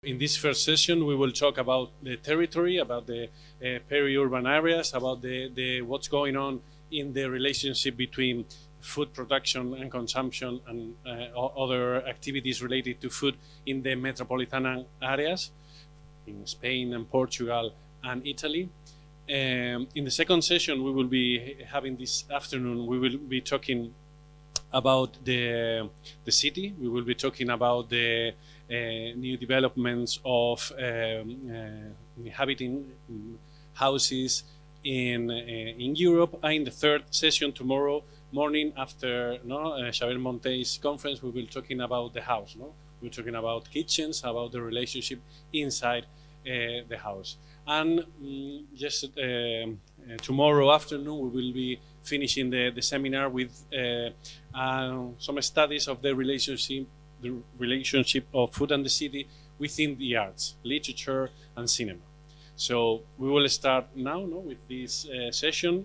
In this first session, we will talk about the territory, about the peri-urban areas, about the what's going on in the relationship between food production and consumption and other activities related to food in the metropolitan areas in Spain and Portugal and Italy. In the second session we will be having this afternoon, we will be talking about the city. We will be talking about the new developments of inhabiting houses in Europe. And in the third session tomorrow morning, after Xavier Monte's conference, we will be talking about the house. We're talking about kitchens, about the relationship inside the house. And just tomorrow afternoon, we will be finishing the seminar with some studies of the relationship of food and the city within the arts, literature, and cinema. So we will start now with this session.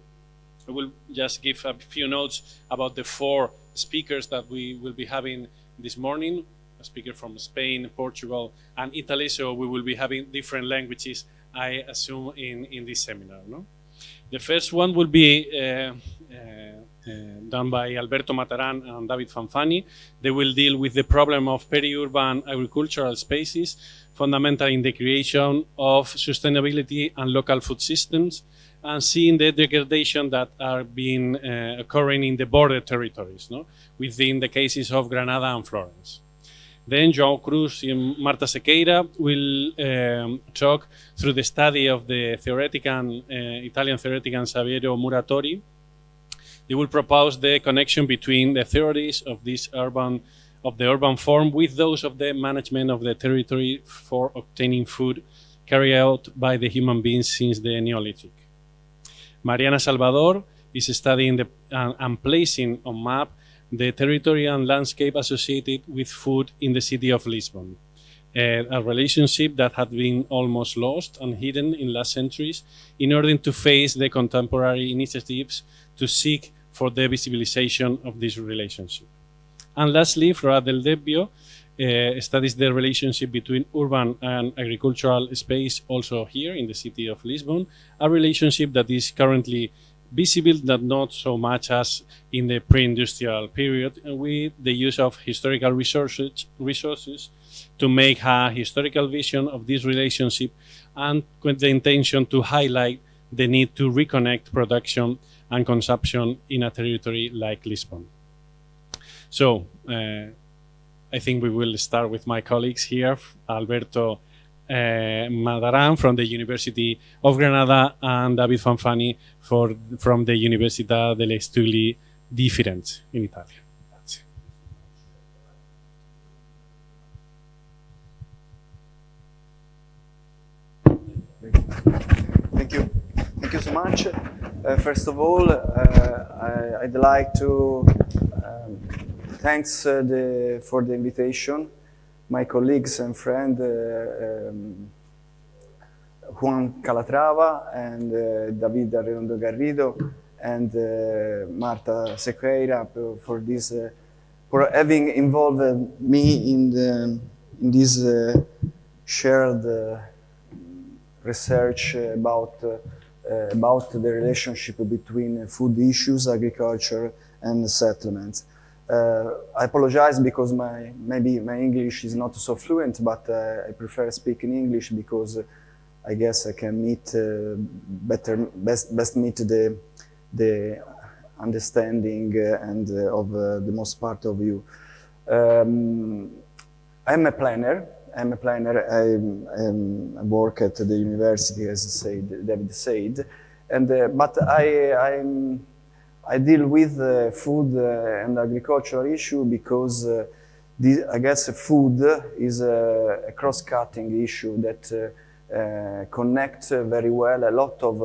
I will just give a few notes about the four speakers that we will be having this morning. A speaker from Spain, Portugal, and Italy. So we will be having different languages, I assume, in this seminar. The first one will be done by Alberto Mataran and David Fanfani. They will deal with the problem of peri-urban agricultural spaces, fundamental in the creation of sustainability and local food systems, and seeing the degradation that are being occurring in the border territories, within the cases of Granada and Florence. Then João Cruz and Marta Sequeira will talk through the study of the Italian theoretician Saverio Muratori. They will propose the connection between the theories of the urban form with those of the management of the territory for obtaining food carried out by the human beings since the Neolithic. Mariana Salvador is studying and placing on map the territory and landscape associated with food in the city of Lisbon, a relationship that had been almost lost and hidden in last centuries in order to face the contemporary initiatives to seek for the visibilization of this relationship. And lastly, Flora del Debbio studies the relationship between urban and agricultural space also here in the city of Lisbon, a relationship that is currently visible, but not so much as in the pre-industrial period, with the use of historical resources to make a historical vision of this relationship, and with the intention to highlight the need to reconnect production and consumption in a territory like Lisbon. So I think we will start with my colleagues here, Alberto Madaran from the University of Granada and David Fanfani from the Università degli Studi di Firenze in Italia. Grazie. Thank you so much. First of all, I'd like to thanks for the invitation. My colleagues and friend Juan Calatrava and David Arredondo Garrido and Marta Sequeira for having involved me in this shared research about the relationship between food issues, agriculture, and settlements. I apologize because maybe my English is not so fluent, but I prefer speaking English because I guess I can best meet the understanding and of the most part of you. I'm a planner. I work at the university, as David said, and but I deal with food and agricultural issue because I guess food is a cross-cutting issue that connects very well a lot of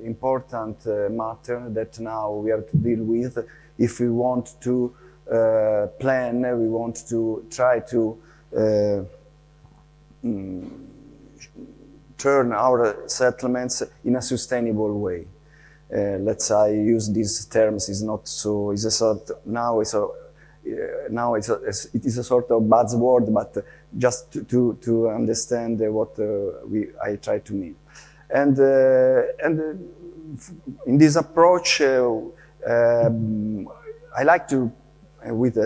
important matter that now we have to deal with if we want to plan, we want to try to turn our settlements in a sustainable way. Let's say use these terms is not so. Now it's now it is a sort of buzzword, but just to understand what I try to mean. And in this approach, I like to, with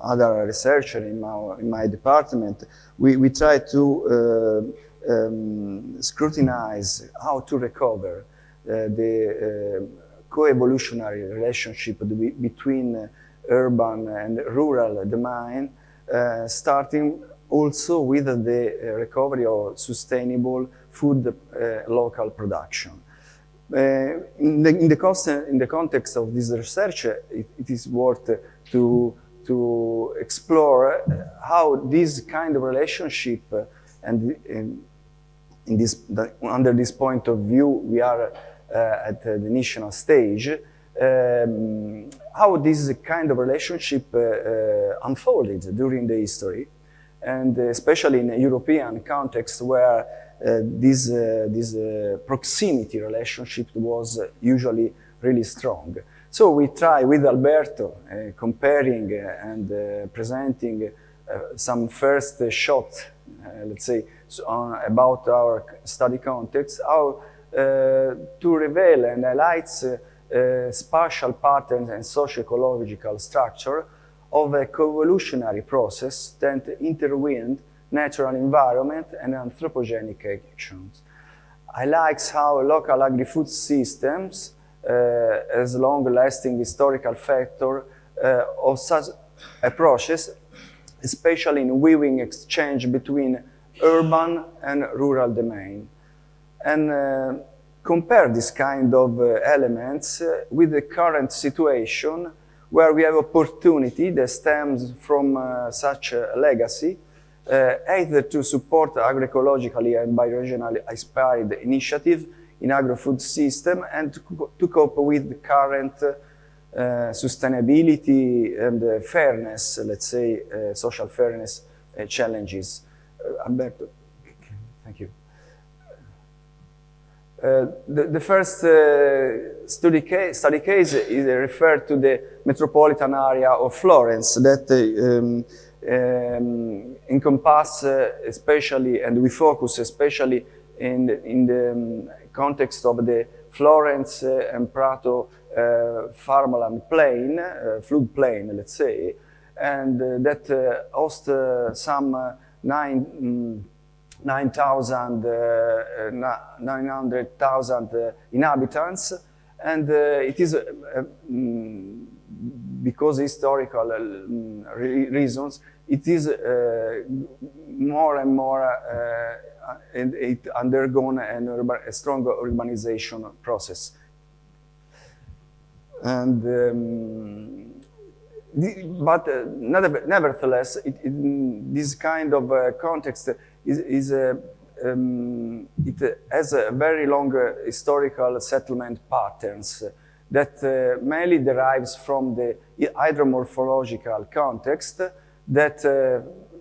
other researchers in my department, we try to scrutinize how to recover the co-evolutionary relationship between urban and rural domain, starting also with the recovery of sustainable food local production. In the context of this research, it is worth to explore how this kind of relationship and under this point of view, we are at the initial stage, how this kind of relationship unfolded during the history, and especially in a European context where this proximity relationship was usually really strong. So we try with Alberto comparing and presenting some first shots, let's say, about our study context, how to reveal and highlight spatial patterns and socio-ecological structure of a co-evolutionary process that intertwined natural environment and anthropogenic actions. I like how local agri-food systems as long-lasting historical factor of such approaches, especially in weaving exchange between urban and rural domain. And compare this kind of elements with the current situation where we have opportunity that stems from such a legacy, either to support agroecologically and bioregionally inspired initiative in agro-food system and to cope with the current sustainability and fairness, let's say, social fairness challenges. Alberto, thank you. The first study case is referred to the metropolitan area of Florence that encompass especially, and we focus especially in the context of the Florence and Prato farmland plain, flood plain, let's say, and that hosts some 900,000 inhabitants, and it is because historical reasons, it is more and more it undergone a strong urbanization process. And but nevertheless, this kind of context it has a very long historical settlement patterns that mainly derives from the hydromorphological context that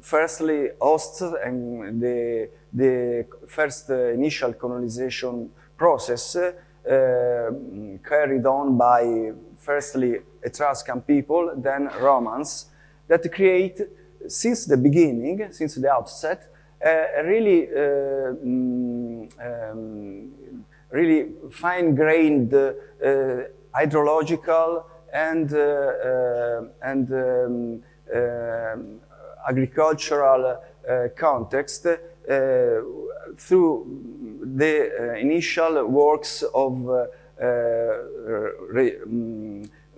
firstly hosts and the first initial colonization process carried on by firstly Etruscan people, then Romans, that create since the beginning, since the outset, a really really fine-grained hydrological and agricultural context through the initial works of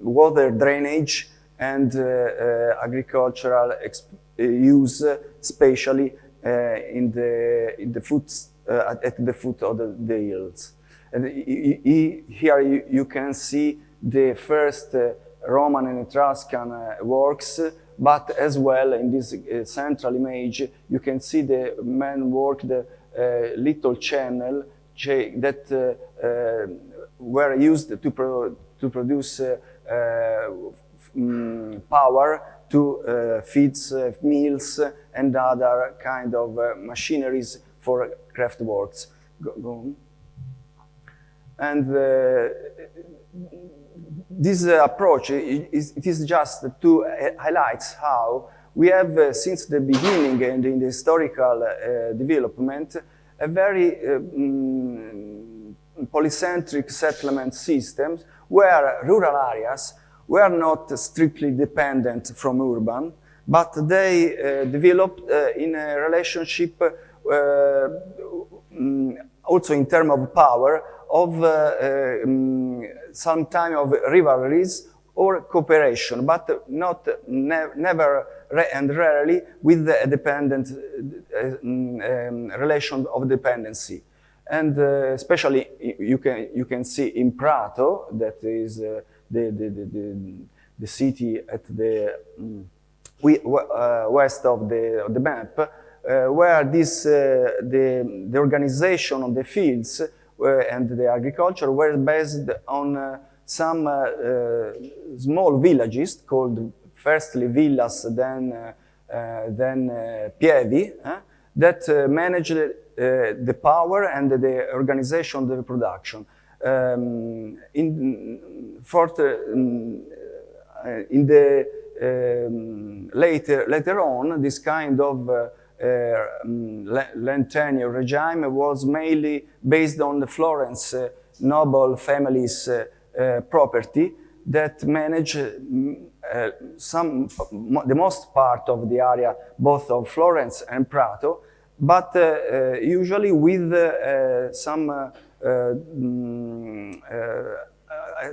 water drainage and agricultural use, especially at the foot of the hills. And here you can see the first Roman and Etruscan works, but as well in this central image you can see the man worked little channel that were used to produce power to feed mills and other kind of machineries for craft works. Go on. And this approach, it is just to highlight how we have, since the beginning and in the historical development, a very polycentric settlement systems where rural areas were not strictly dependent from urban, but they developed in a relationship also in terms of power of some kind of rivalries or cooperation, but never and rarely with a dependent relation of dependency. And especially you can see in Prato, that is the city at the west of the map, where this the organization of the fields and the agriculture were based on some small villages called firstly villas, then pievi, that managed the power and the organization of the production. Later on, this kind of land tenure regime was mainly based on the Florence noble families' property that managed the most part of the area, both of Florence and Prato, but usually with some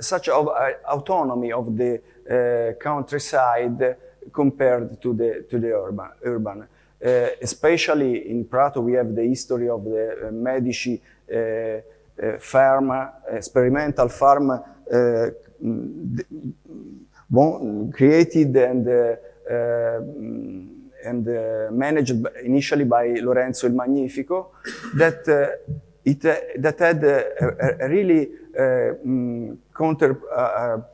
such autonomy of the countryside compared to the urban. Especially in Prato, we have the history of the Medici farm, experimental farm, created and managed initially by Lorenzo il Magnifico, that had a really counter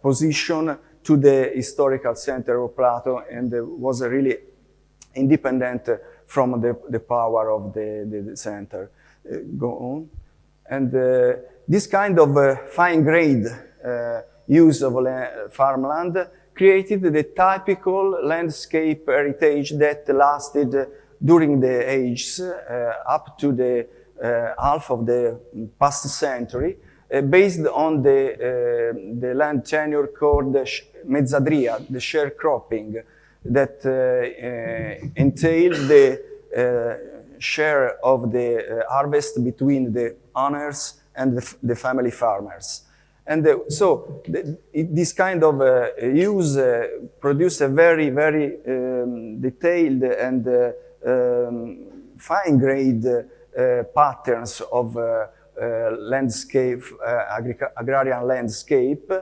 position to the historical center of Prato, and was really independent from the power of the center. Go on. And this kind of fine grade use of farmland created the typical landscape heritage that lasted during the ages up to the half of the past century, based on the land tenure called mezzadria, the sharecropping, that entailed the share of the harvest between the owners and the family farmers. And so this kind of use produced a very, very detailed and fine grade patterns of landscape, agrarian landscape,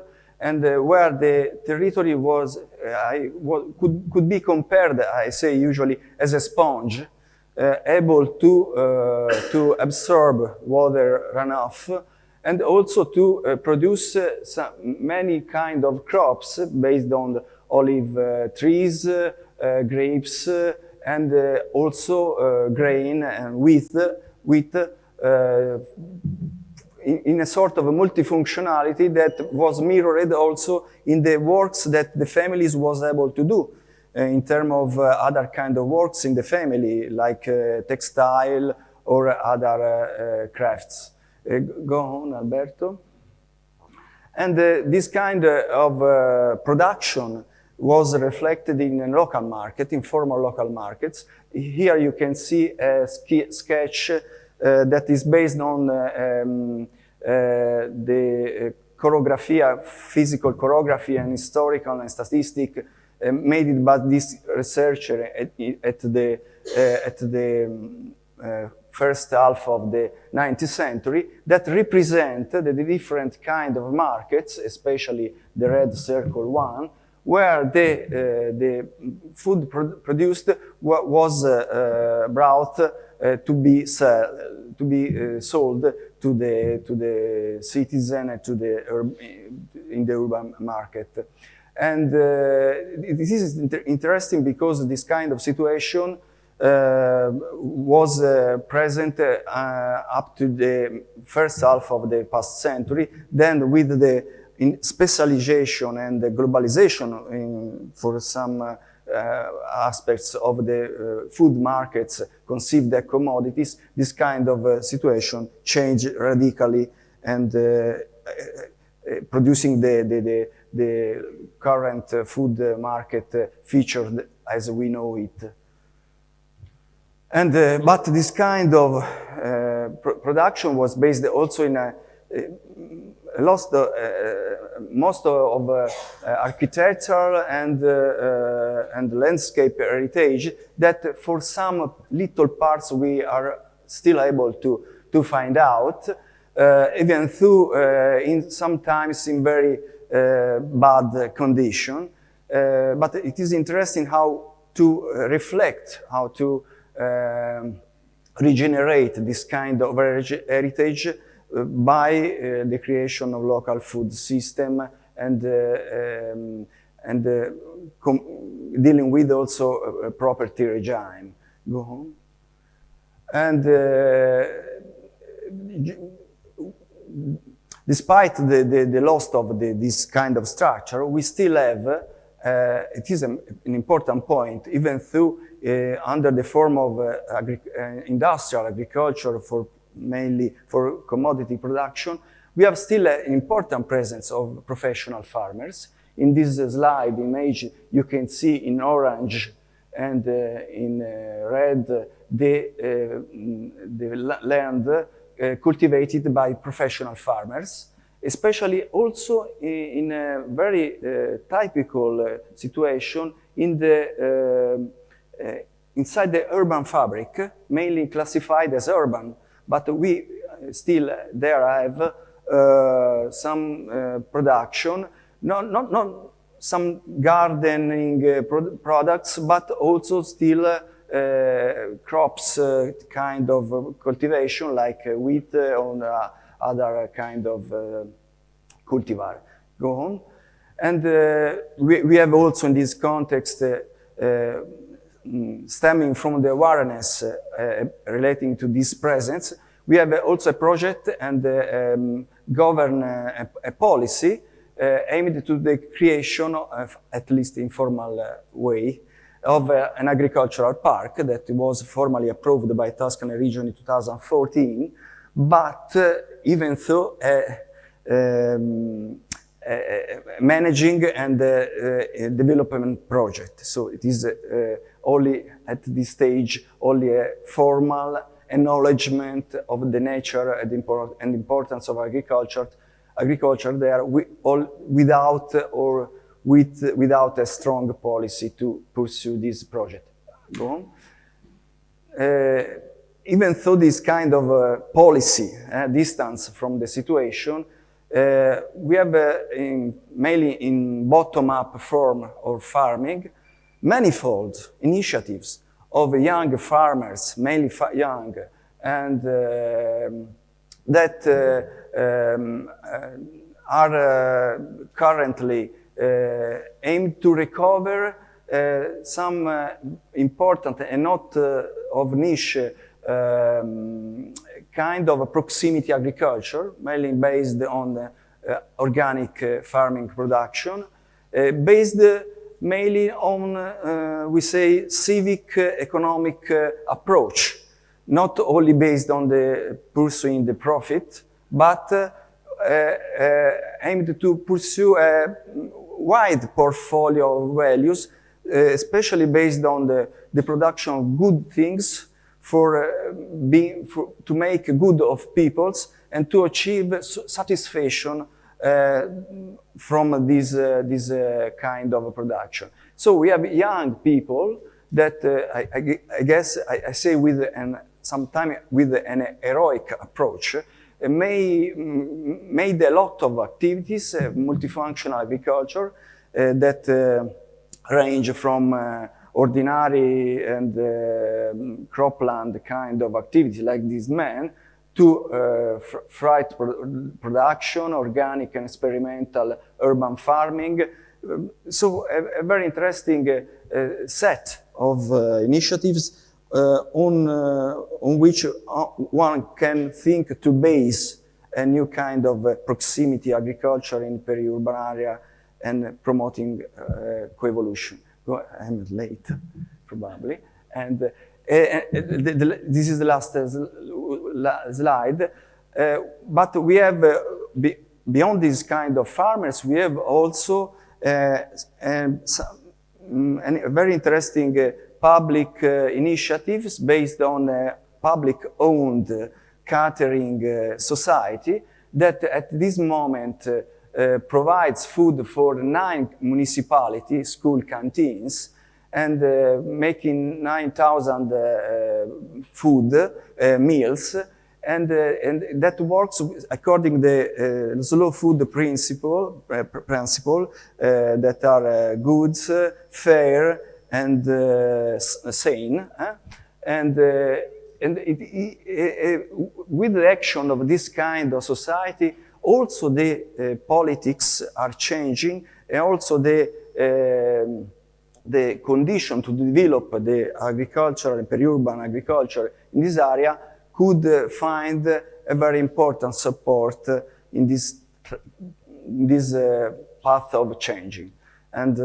and where the territory was, could be compared, I say usually, as a sponge, able to absorb water runoff, and also to produce many kind of crops based on olive trees, grapes, and also grain and wheat in a sort of a multifunctionality that was mirrored also in the works that the families was able to do in terms of other kind of works in the family, like textile or other crafts. Go on, Alberto. And this kind of production was reflected in a local market, in formal local markets. Here you can see a sketch that is based on the choreography, physical choreography and historical and statistic made by this researcher at the first half of the 19th century, that represent the different kind of markets, especially the red circle one, where the food produced was brought to be sold to the citizen and in the urban market. And this is interesting because this kind of situation was present up to the first half of the past century. Then with the in specialization and globalization for some aspects of the food markets conceived as commodities, this kind of situation changed radically and producing the current food market featured as we know it. And but this kind of production was based also in most of architectural and landscape heritage that for some little parts we are still able to find out, even though sometimes in very bad condition. But it is interesting how to reflect, how to regenerate this kind of heritage by the creation of local food system and dealing with also a property regime. Go on. And despite the loss of this kind of structure, we still have, it is an important point, even though under the form of industrial agriculture mainly for commodity production, we have still an important presence of professional farmers. In this slide image, you can see in orange and in red the land cultivated by professional farmers, especially also in a very typical situation in the inside the urban fabric, mainly classified as urban, but we still there have some production, not some gardening products, but also still crops kind of cultivation like wheat or other kind of cultivar. Go on. And we have also in this context stemming from the awareness relating to this presence, we have also a project and govern a policy aimed to the creation of, at least informal way, of an agricultural park that was formally approved by Tuscany region in 2014, but even though managing and development project. So it is only at this stage, only a formal acknowledgement of the nature and importance of agriculture there without a strong policy to pursue this project. Go on. Even though this kind of policy distance from the situation, we have mainly in bottom-up form of farming, manifold initiatives of young farmers, mainly young, and that are currently aimed to recover some important and not of niche kind of a proximity agriculture, mainly based on organic farming production, based mainly on, we say, civic economic approach, not only based on the pursuing the profit, but aimed to pursue a wide portfolio of values, especially based on the production of good things to make good of peoples and to achieve satisfaction from this kind of production. So we have young people that I guess I say with sometimes with an heroic approach, made a lot of activities, multifunctional agriculture that range from ordinary and cropland kind of activity like this man to freight production, organic and experimental urban farming. So a very interesting set of initiatives on which one can think to base a new kind of proximity agriculture in peri-urban area and promoting coevolution. I'm late, probably. And this is the last slide. But we have, beyond these kind of farmers, we have also very interesting public initiatives based on public-owned catering society that at this moment provides food for 9 municipality school canteens and making 9,000 food meals. And that works according to the slow food principle that are goods, fair, and sane. And with the action of this kind of society, also the politics are changing, and also the condition to develop the agriculture and peri-urban agriculture in this area could find a very important support in this path of changing. And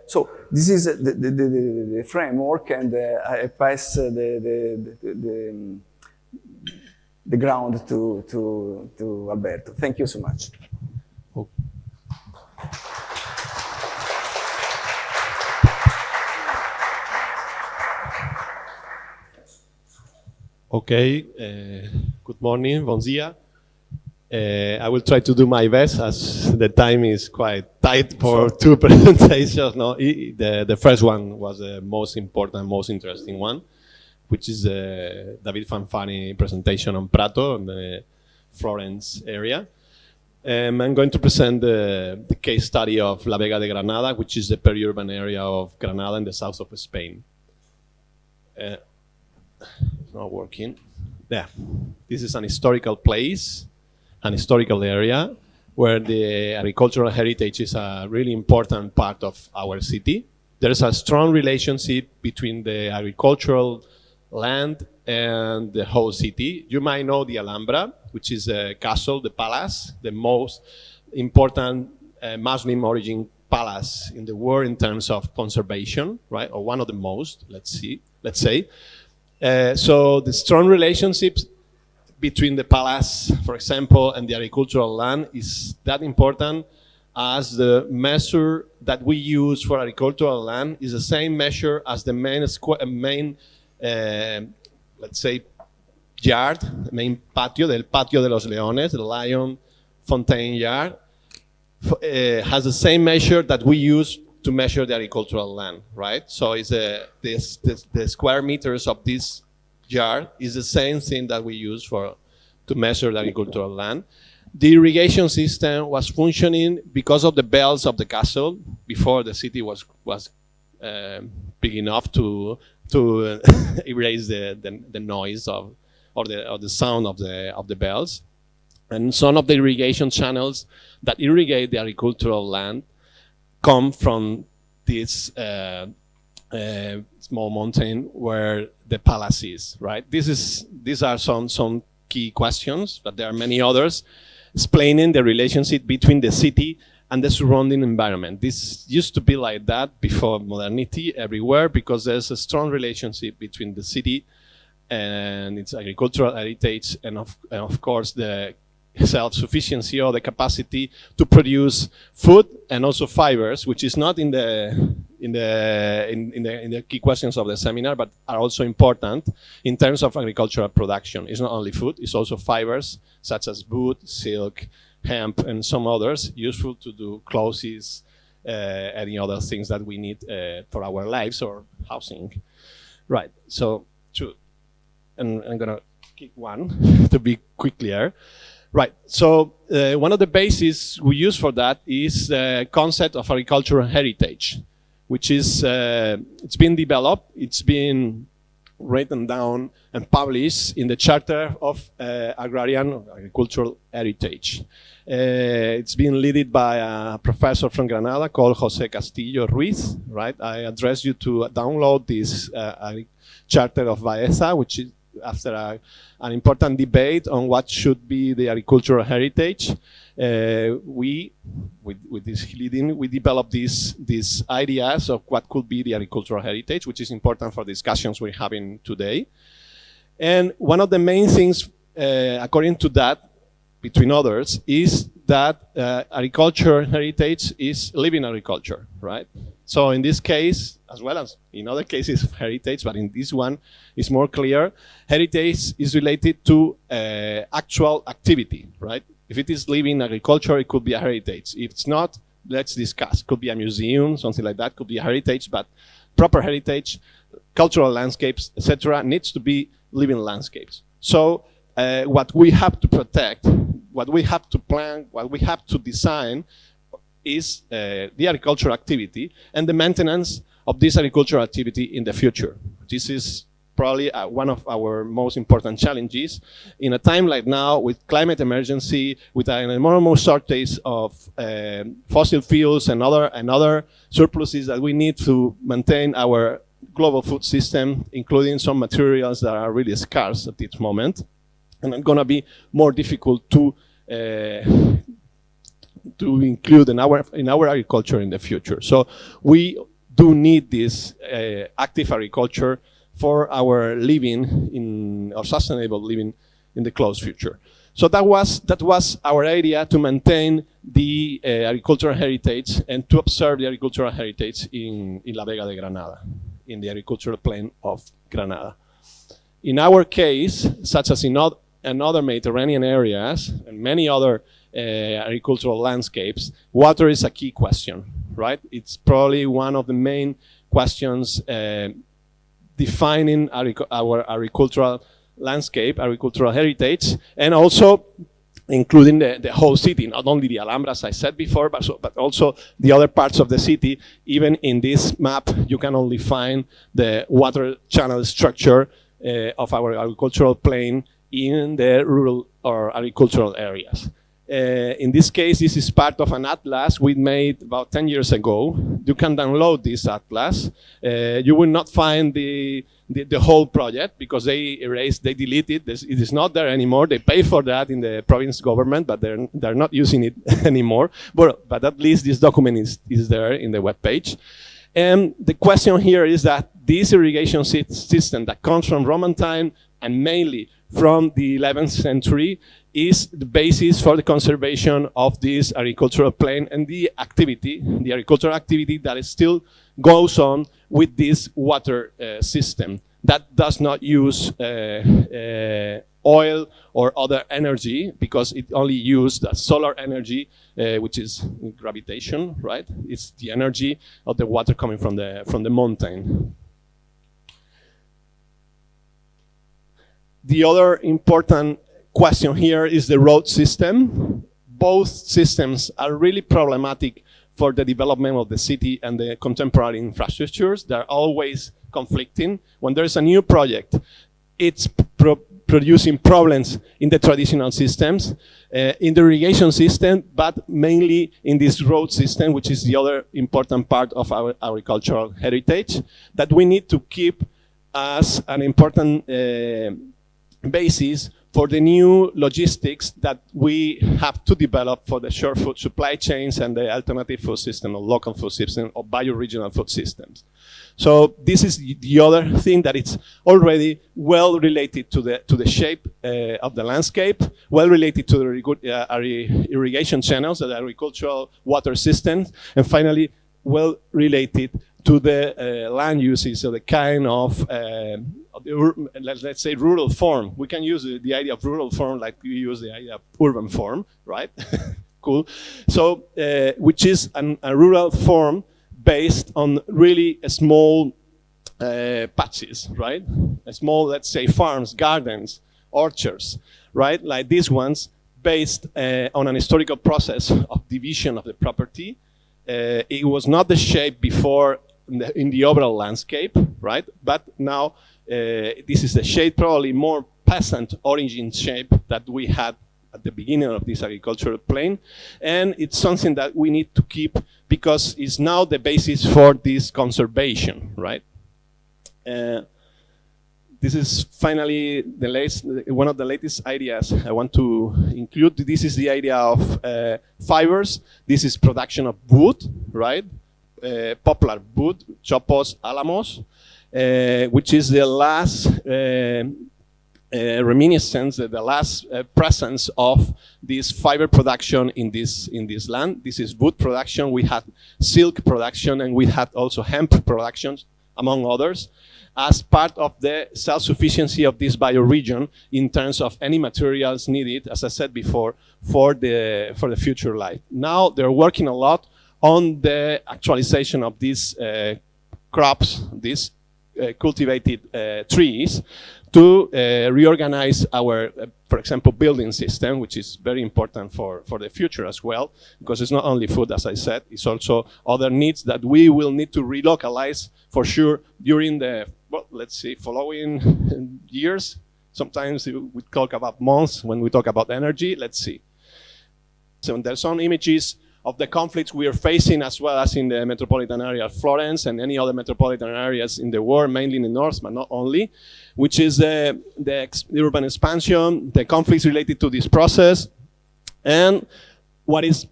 so this is the framework, and I pass the ground to Alberto. Thank you so much. Oh. Okay, good morning, bon dia. I will try to do my best as the time is quite tight for two presentations. No, the first one was the most important, most interesting one, which is David Fanfani presentation on Prato, in the Florence area. I'm going to present the case study of La Vega de Granada, which is the peri-urban area of Granada in the south of Spain. It's not working. Yeah, this is an historical place, an historical area where the agricultural heritage is a really important part of our city. There's a strong relationship between the agricultural land and the whole city. You might know the Alhambra, which is a castle, the palace, the most important Muslim origin palace in the world in terms of conservation, right? Or one of the most, let's say. So the strong relationships between the palace, for example, and the agricultural land is that important as the measure that we use for agricultural land is the same measure as the main let's say, yard, the main patio, del Patio de los Leones, the Lion Fontaine Yard, has the same measure that we use to measure the agricultural land, right? So it's the square meters of this yard is the same thing that we use to measure the agricultural land. The irrigation system was functioning because of the bells of the castle before the city was big enough to erase the noise or the sound of the bells. And some of the irrigation channels that irrigate the agricultural land come from this small mountain where the palace is, right? These are some key questions, but there are many others explaining the relationship between the city and the surrounding environment. This used to be like that before modernity everywhere because there's a strong relationship between the city and its agricultural heritage and of course the self-sufficiency or the capacity to produce food and also fibers, which is not in the key questions of the seminar, but are also important in terms of agricultural production. It's not only food; it's also fibers such as wood, silk, hemp, and some others useful to do clothes, any other things that we need for our lives or housing. Right. So, and I'm gonna kick one to be clear. Right, so one of the bases we use for that is the concept of agricultural heritage, which is, it's been developed, it's been written down and published in the Charter of Agrarian or Agricultural Heritage. It's been led by a professor from Granada called Jose Castillo Ruiz, right? I address you to download this Charter of Baeza, which is after an important debate on what should be the agricultural heritage, with this leading, we developed these ideas of what could be the agricultural heritage, which is important for discussions we're having today. And one of the main things, according to that, between others, is that agriculture heritage is living agriculture, right? So in this case, as well as in other cases of heritage, but in this one, it's more clear, heritage is related to actual activity, right? If it is living agriculture, it could be a heritage. If it's not, let's discuss. It could be a museum, something like that, could be a heritage, but proper heritage, cultural landscapes, etc., needs to be living landscapes. So what we have to protect, what we have to plan, what we have to design is the agricultural activity and the maintenance of this agricultural activity in the future. This is probably one of our most important challenges in a time like now with climate emergency, with an enormous shortage of fossil fuels and other surpluses that we need to maintain our global food system, including some materials that are really scarce at this moment, and are going to be more difficult to include in our agriculture in the future. So we do need this active agriculture for our living or sustainable living in the close future. So that was our idea, to maintain the agricultural heritage and to observe the agricultural heritage in La Vega de Granada, in the agricultural plain of Granada. In our case, such as in other Mediterranean areas and many other agricultural landscapes, water is a key question, right? It's probably one of the main questions defining our agricultural landscape, agricultural heritage, and also including the whole city, not only the Alhambra, as I said before, but also the other parts of the city. Even in this map, you can only find the water channel structure of our agricultural plain in the rural or agricultural areas. In this case, this is part of an atlas we made about 10 years ago. You can download this atlas. You will not find the whole project because they deleted it. It is not there anymore. They pay for that in the province government, but they're not using it anymore. But at least this document is there in the webpage. And the question here is that this irrigation system that comes from Roman time and mainly from the 11th century is the basis for the conservation of this agricultural plain and the agricultural activity that still goes on with this water system that does not use oil or other energy, because it only used solar energy, which is gravitation, right? It's the energy of the water coming from the mountain. The other important question here is the road system. Both systems are really problematic for the development of the city and the contemporary infrastructures. They're always conflicting. When there's a new project, it's producing problems in the traditional systems, in the irrigation system, but mainly in this road system, which is the other important part of our agricultural heritage, that we need to keep as an important basis for the new logistics that we have to develop for the short food supply chains and the alternative food system, or local food system, or bioregional food systems. So this is the other thing, that it's already well related to the shape of the landscape, well related to the irrigation channels, the agricultural water systems, and finally well related to the land uses, so the kind of let's say rural form. We can use the idea of rural form like we use the idea of urban form, right? Cool. So, which is a rural form based on really small patches, right? Small, let's say, farms, gardens, orchards, right? Like these ones, based on an historical process of division of the property. It was not the shape before in the overall landscape, right? But now this is the shape, probably more peasant origin shape that we had at the beginning of this agricultural plain. And it's something that we need to keep because it's now the basis for this conservation, right? This is finally one of the latest ideas I want to include. This is the idea of fibers. This is production of wood, right? Poplar wood, chopos, alamos, which is the last reminiscence, the last presence of this fiber production in this land. This is wood production. We had silk production, and we had also hemp production, among others, as part of the self-sufficiency of this bioregion in terms of any materials needed, as I said before, for the future life. Now they're working a lot on the actualization of these crops, these cultivated trees, to reorganize our, for example, building system, which is very important for the future as well, because it's not only food, as I said, it's also other needs that we will need to relocalize for sure during the, well, let's see, following years. Sometimes we talk about months when we talk about energy. Let's see. So there's some images of the conflicts we are facing, as well as in the metropolitan area of Florence and any other metropolitan areas in the world, mainly in the north, but not only, which is the urban expansion, the conflicts related to this process. And what is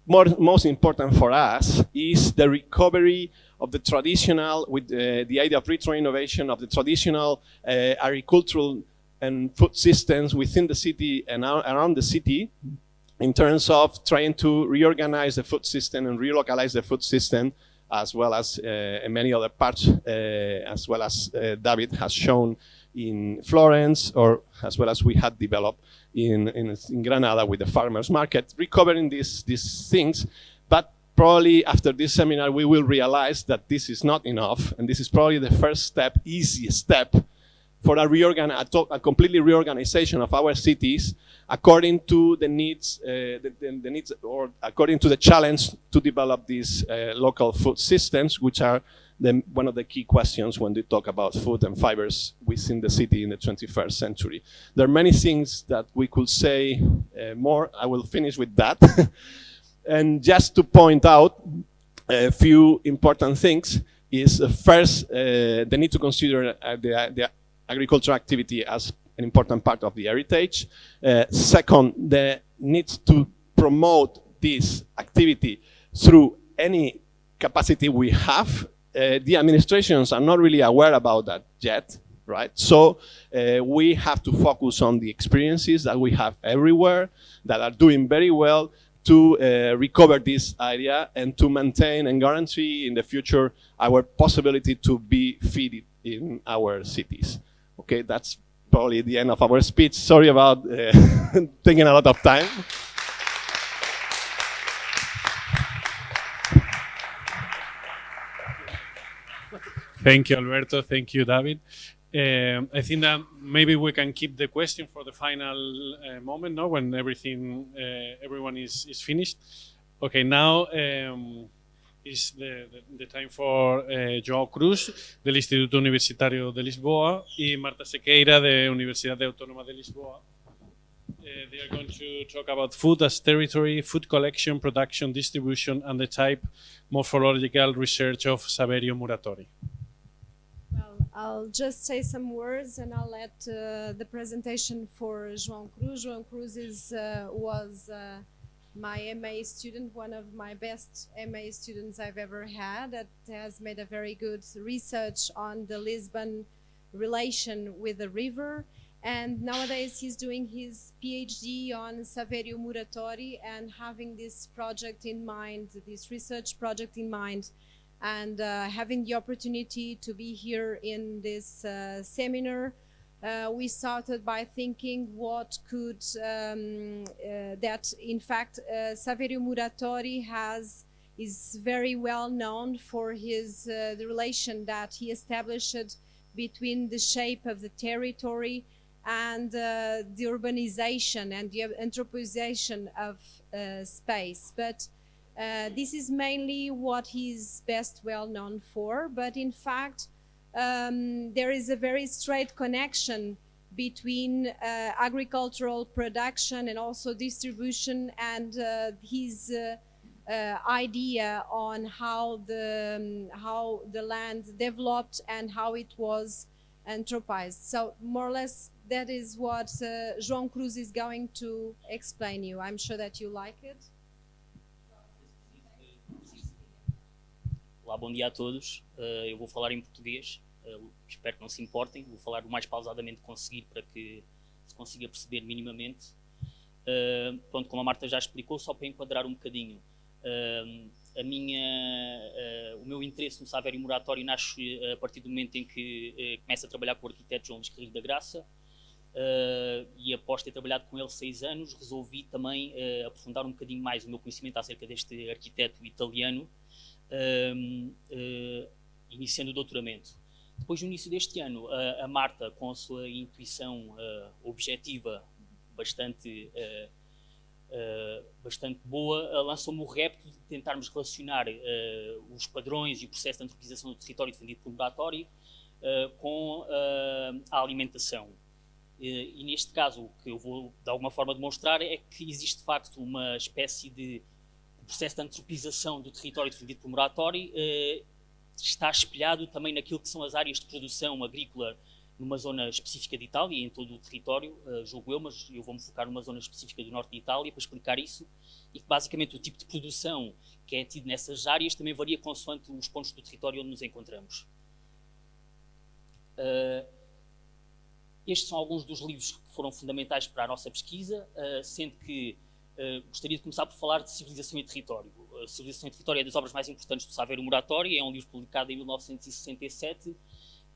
most important for us is the recovery of the traditional, with the idea of retro-innovation of the traditional agricultural and food systems within the city and around the city, in terms of trying to reorganize the food system and relocalize the food system, as well as in many other parts, as well as David has shown in Florence, or as well as we had developed in Granada with the farmers market, recovering these things. But probably after this seminar, we will realize that this is not enough, and this is probably the first step, easiest step, for a completely reorganization of our cities according to the needs, the needs, or according to the challenge to develop these local food systems, which are one of the key questions when we talk about food and fibers within the city in the 21st century. There are many things that we could say more. I will finish with that. And just to point out a few important things is first, the need to consider the agricultural activity as an important part of the heritage. Second, the need to promote this activity through any capacity we have. The administrations are not really aware about that yet, right? So we have to focus on the experiences that we have everywhere that are doing very well to recover this area and to maintain and guarantee in the future our possibility to be feeded in our cities. Okay, that's probably the end of our speech. Sorry about taking a lot of time. Thank you, Alberto. Thank you, David. I think that maybe we can keep the question for the final moment, no? When everyone is finished. Okay, now is the time for João Cruz, del Instituto Universitario de Lisboa, y Marta Sequeira, de Universidad Autónoma de Lisboa. They are going to talk about food as territory, food collection, production, distribution, and the type morphological research of Saverio Muratori. Well, I'll just say some words and I'll let the presentation for João Cruz. João Cruz was my MA student, one of my best MA students I've ever had, that has made a very good research on the Lisbon relation with the river. And nowadays he's doing his PhD on Saverio Muratori and having this project in mind, this research project in mind, and having the opportunity to be here in this seminar. We started by thinking what could, that in fact Saverio Muratori is very well known for his, the relation that he established between the shape of the territory and the urbanization and the anthropization of space. But this is mainly what he's best well known for, but in fact there is a very straight connection between agricultural production and also distribution and his idea on how the land developed and how it was anthropized. So more or less that is what João Cruz is going to explain you. I'm sure that you like it. Olá, bom dia a todos. Eu vou falar em português, espero que não se importem. Vou falar o mais pausadamente conseguir para que se consiga perceber minimamente. Pronto, como a Marta já explicou, só para enquadrar um bocadinho, o meu interesse no Savério Moratório nasce a partir do momento em que começo a trabalhar com o arquiteto João Luís Carrilho da Graça, e após ter trabalhado com ele 6 anos, resolvi também aprofundar um bocadinho mais o meu conhecimento acerca deste arquiteto italiano, iniciando o doutoramento. Depois, no início deste ano, a Marta, com a sua intuição objetiva bastante boa, lançou-me o repto de tentarmos relacionar os padrões e o processo de antropização do território defendido por moratório com a alimentação. E neste caso, o que eu vou de alguma forma demonstrar é que existe de facto uma espécie de processo de antropização do território defendido por moratório, está espelhado também naquilo que são as áreas de produção agrícola numa zona específica de Itália e em todo o território, julgo eu, mas eu vou-me focar numa zona específica do norte de Itália para explicar isso, e que basicamente o tipo de produção que é tido nessas áreas também varia consoante os pontos do território onde nos encontramos. Estes são alguns dos livros que foram fundamentais para a nossa pesquisa, sendo que gostaria de começar por falar de Civilização e Território. Civilização e Território é das obras mais importantes do Savério Moratório, é um livro publicado em 1967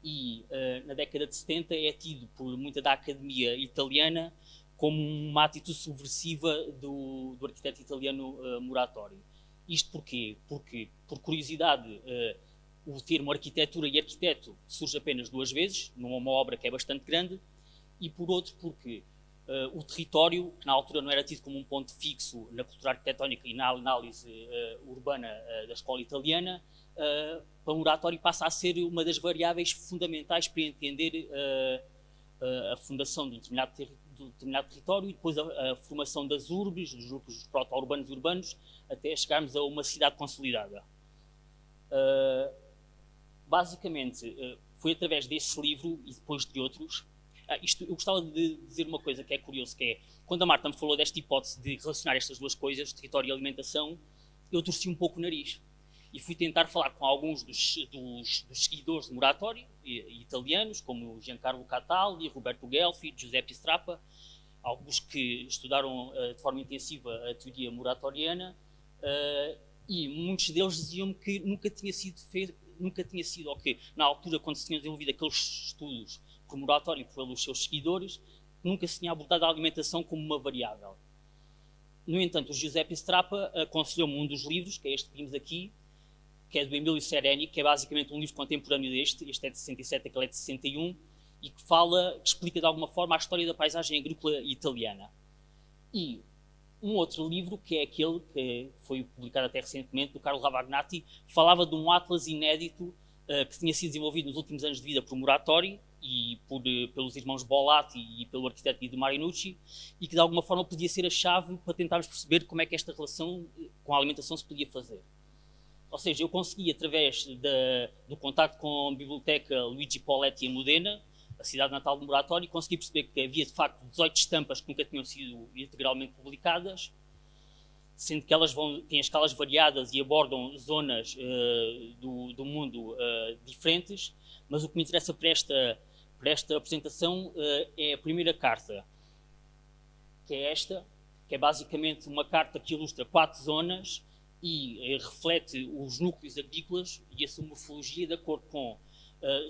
e na década de 70 é tido por muita da academia italiana como uma atitude subversiva do arquiteto italiano Moratório. Isto porquê? Porque, por curiosidade, o termo arquitetura e arquiteto surge apenas 2 vezes, numa obra que é bastante grande, e por outro porque o território, que na altura não era tido como um ponto fixo na cultura arquitetónica e na análise urbana da escola italiana, para o Moratório passa a ser uma das variáveis fundamentais para entender a fundação de um determinado território e depois a formação das urbes, dos grupos proto-urbanos e urbanos, até chegarmos a uma cidade consolidada. Basicamente, foi através desse livro e depois de outros. Eu gostava de dizer uma coisa que é curioso, que é, quando a Marta me falou desta hipótese de relacionar estas duas coisas, território e alimentação, eu torci um pouco o nariz e fui tentar falar com alguns dos seguidores de Moratório, italianos, como Giancarlo Cataldi, Roberto Guelfi, Giuseppe Strappa, alguns que estudaram de forma intensiva a teoria moratoriana, e muitos deles diziam-me que nunca tinha sido, ou que na altura, quando se tinham desenvolvido aqueles estudos por Moratório e pelos seus seguidores, nunca se tinha abordado a alimentação como uma variável. No entanto, o Giuseppe Strappa aconselhou-me um dos livros, que é este que vimos aqui, que é do Emilio Sereni, que é basicamente um livro contemporâneo deste, este é de 67, aquele é de 61, e que explica de alguma forma a história da paisagem agrícola italiana. E um outro livro, que é aquele que foi publicado até recentemente, do Carlo Ravagnati, falava de um atlas inédito que tinha sido desenvolvido nos últimos anos de vida por Moratório e pelos irmãos Bolatti e pelo arquiteto Guido Marinucci, e que de alguma forma podia ser a chave para tentarmos perceber como é que esta relação com a alimentação se podia fazer. Ou seja, eu consegui, através do contacto com a biblioteca Luigi Poletti em Modena, a cidade natal do Moratório, consegui perceber que havia de facto 18 estampas que nunca tinham sido integralmente publicadas, sendo que elas têm escalas variadas e abordam zonas do mundo diferentes, mas o que me interessa para esta apresentação é a primeira carta, que é esta, que é basicamente uma carta que ilustra 4 zonas e reflete os núcleos agrícolas e a sua morfologia de acordo com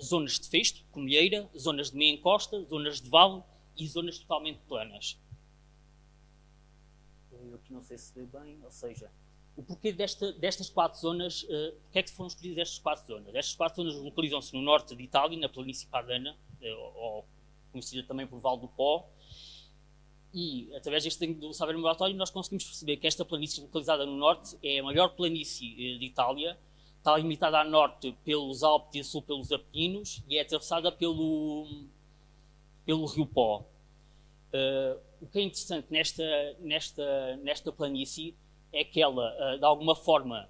zonas de festo, colheira, zonas de meia encosta, zonas de vale e zonas totalmente planas. Eu aqui não sei se se vê bem, ou seja, o porquê destas 4 zonas, porque é que foram escolhidas estas 4 zonas? Estas 4 zonas localizam-se no norte de Itália, na planície padana, ou conhecida também por Vale do Pó, e através do Savério Moratório nós conseguimos perceber que esta planície localizada no norte é a maior planície de Itália, está limitada a norte pelos Alpes e a sul pelos Apeninos e é atravessada pelo rio Pó. O que é interessante nesta planície é que ela, de alguma forma,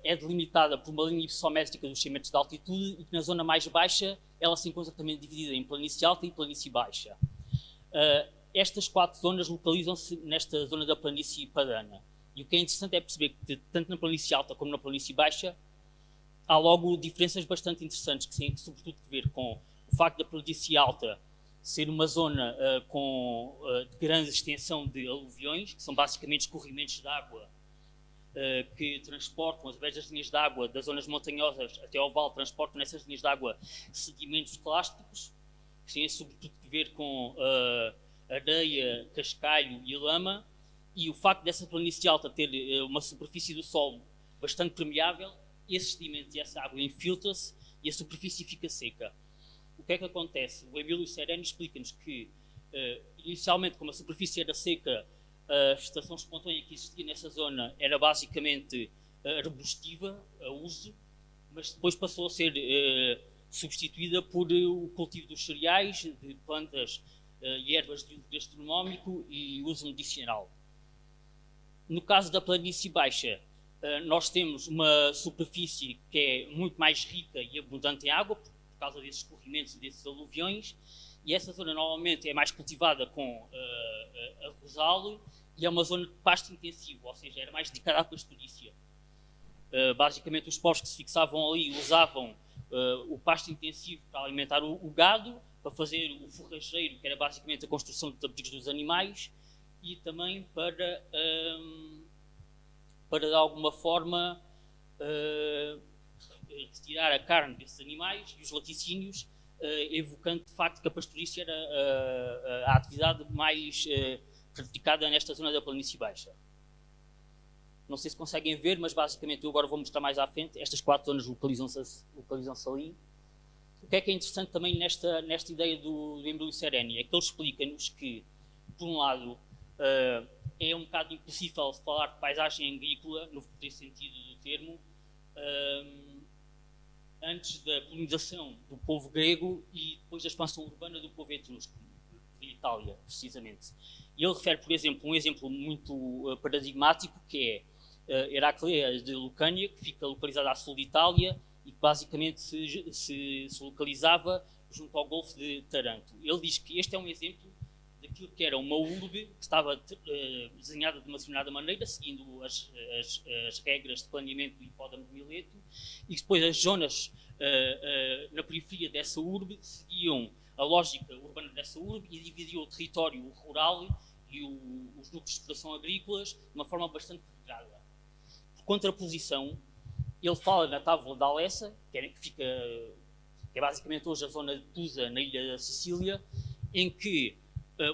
é delimitada por uma linha isométrica dos segmentos de altitude e que na zona mais baixa ela se encontra também dividida em planície alta e planície baixa. Estas 4 zonas localizam-se nesta zona da planície padana. E o que é interessante é perceber que tanto na planície alta como na planície baixa há logo diferenças bastante interessantes que têm sobretudo a ver com o facto da planície alta ser uma zona de grande extensão de aluviões, que são basicamente escorrimentos de água que transportam, através das linhas de água das zonas montanhosas até ao vale, transportam nessas linhas de água sedimentos clásticos, que têm sobretudo a ver com areia, cascalho e lama, e o facto dessa planície alta ter uma superfície do solo bastante permeável, esse sedimento e essa água infiltra-se e a superfície fica seca. O que é que acontece? O Emílio Sereni explica-nos que, inicialmente, como a superfície era seca, a vegetação espontânea que existia nessa zona era basicamente arbustiva, a uso, mas depois passou a ser substituída por o cultivo dos cereais, de plantas e ervas de uso gastronómico e uso medicinal. No caso da planície baixa, nós temos uma superfície que é muito mais rica e abundante em água, por causa desses escorrimentos e desses aluviões, e essa zona normalmente é mais cultivada com arrozal e é uma zona de pasto intensivo, ou seja, era mais dedicada à pastorícia. Basicamente, os povos que se fixavam ali usavam o pasto intensivo para alimentar o gado, para fazer o forrageiro, que era basicamente a construção dos abrigos dos animais, e também para de alguma forma retirar a carne desses animais e os laticínios, evocando de facto que a pastorícia era a atividade mais praticada nesta zona da planície baixa. Não sei se conseguem ver, mas basicamente eu agora vou mostrar mais à frente. Estas 4 zonas localizam-se ali. O que é interessante também nesta ideia do Emílio Sereni é que ele explica-nos que, por um lado, é um bocado impossível falar de paisagem agrícola, no verdadeiro sentido do termo, antes da colonização do povo grego e depois da expansão urbana do povo etrusco, de Itália, precisamente. E ele refere, por exemplo, um exemplo muito paradigmático, que é Heracleia de Lucânia, que fica localizada a sul de Itália e que basicamente se localizava junto ao Golfo de Taranto. Ele diz que este é um exemplo daquilo que era uma urbe que estava desenhada de uma determinada maneira, seguindo as regras de planeamento do hipódromo de Mileto, e depois as zonas na periferia dessa urbe seguiam a lógica urbana dessa urbe e dividiam o território rural e os núcleos de exploração agrícolas de uma forma bastante integrada. Por contraposição, ele fala na Távola da Alessa, que é basicamente hoje a zona de Tusa, na ilha da Sicília, em que,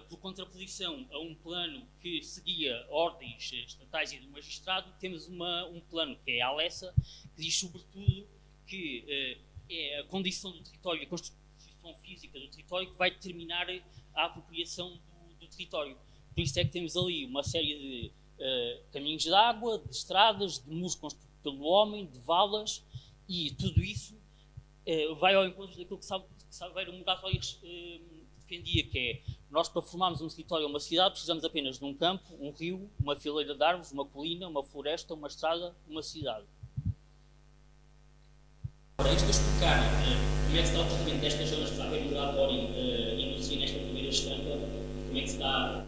por contraposição a um plano que seguia ordens estatais e do magistrado, temos um plano, que é a Alessa, que diz sobretudo que é a condição do território, a constituição física do território que vai determinar a apropriação do território. Por isso é que temos ali uma série de caminhos de água, de estradas, de muros construídos pelo homem, de valas, e tudo isso vai ao encontro daquilo que Saveiro Moratório defendia, que é, nós para formarmos um território ou uma cidade precisamos apenas de um campo, um rio, uma fileira de árvores, uma colina, uma floresta, uma estrada, uma cidade. Para isto explicar como é que se dá o tratamento destas zonas que Saveiro Moratório inicia nesta primeira estampa, como é que se dá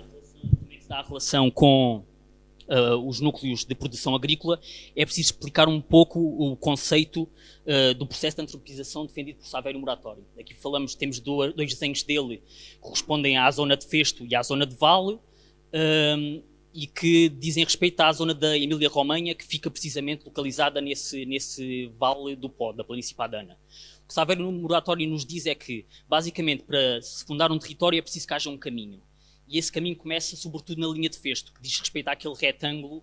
a relação com os núcleos de produção agrícola, é preciso explicar um pouco o conceito do processo de antropização defendido por Saveiro Moratório. Aqui temos dois desenhos dele que correspondem à zona de Festo e à zona de Vale, e que dizem respeito à zona da Emília-Romanha, que fica precisamente localizada nesse vale do Pó, da planície padana. O que Saveiro Moratório nos diz é que, basicamente, para se fundar um território é preciso que haja um caminho. E esse caminho começa sobretudo na linha de Festo, que diz respeito àquele retângulo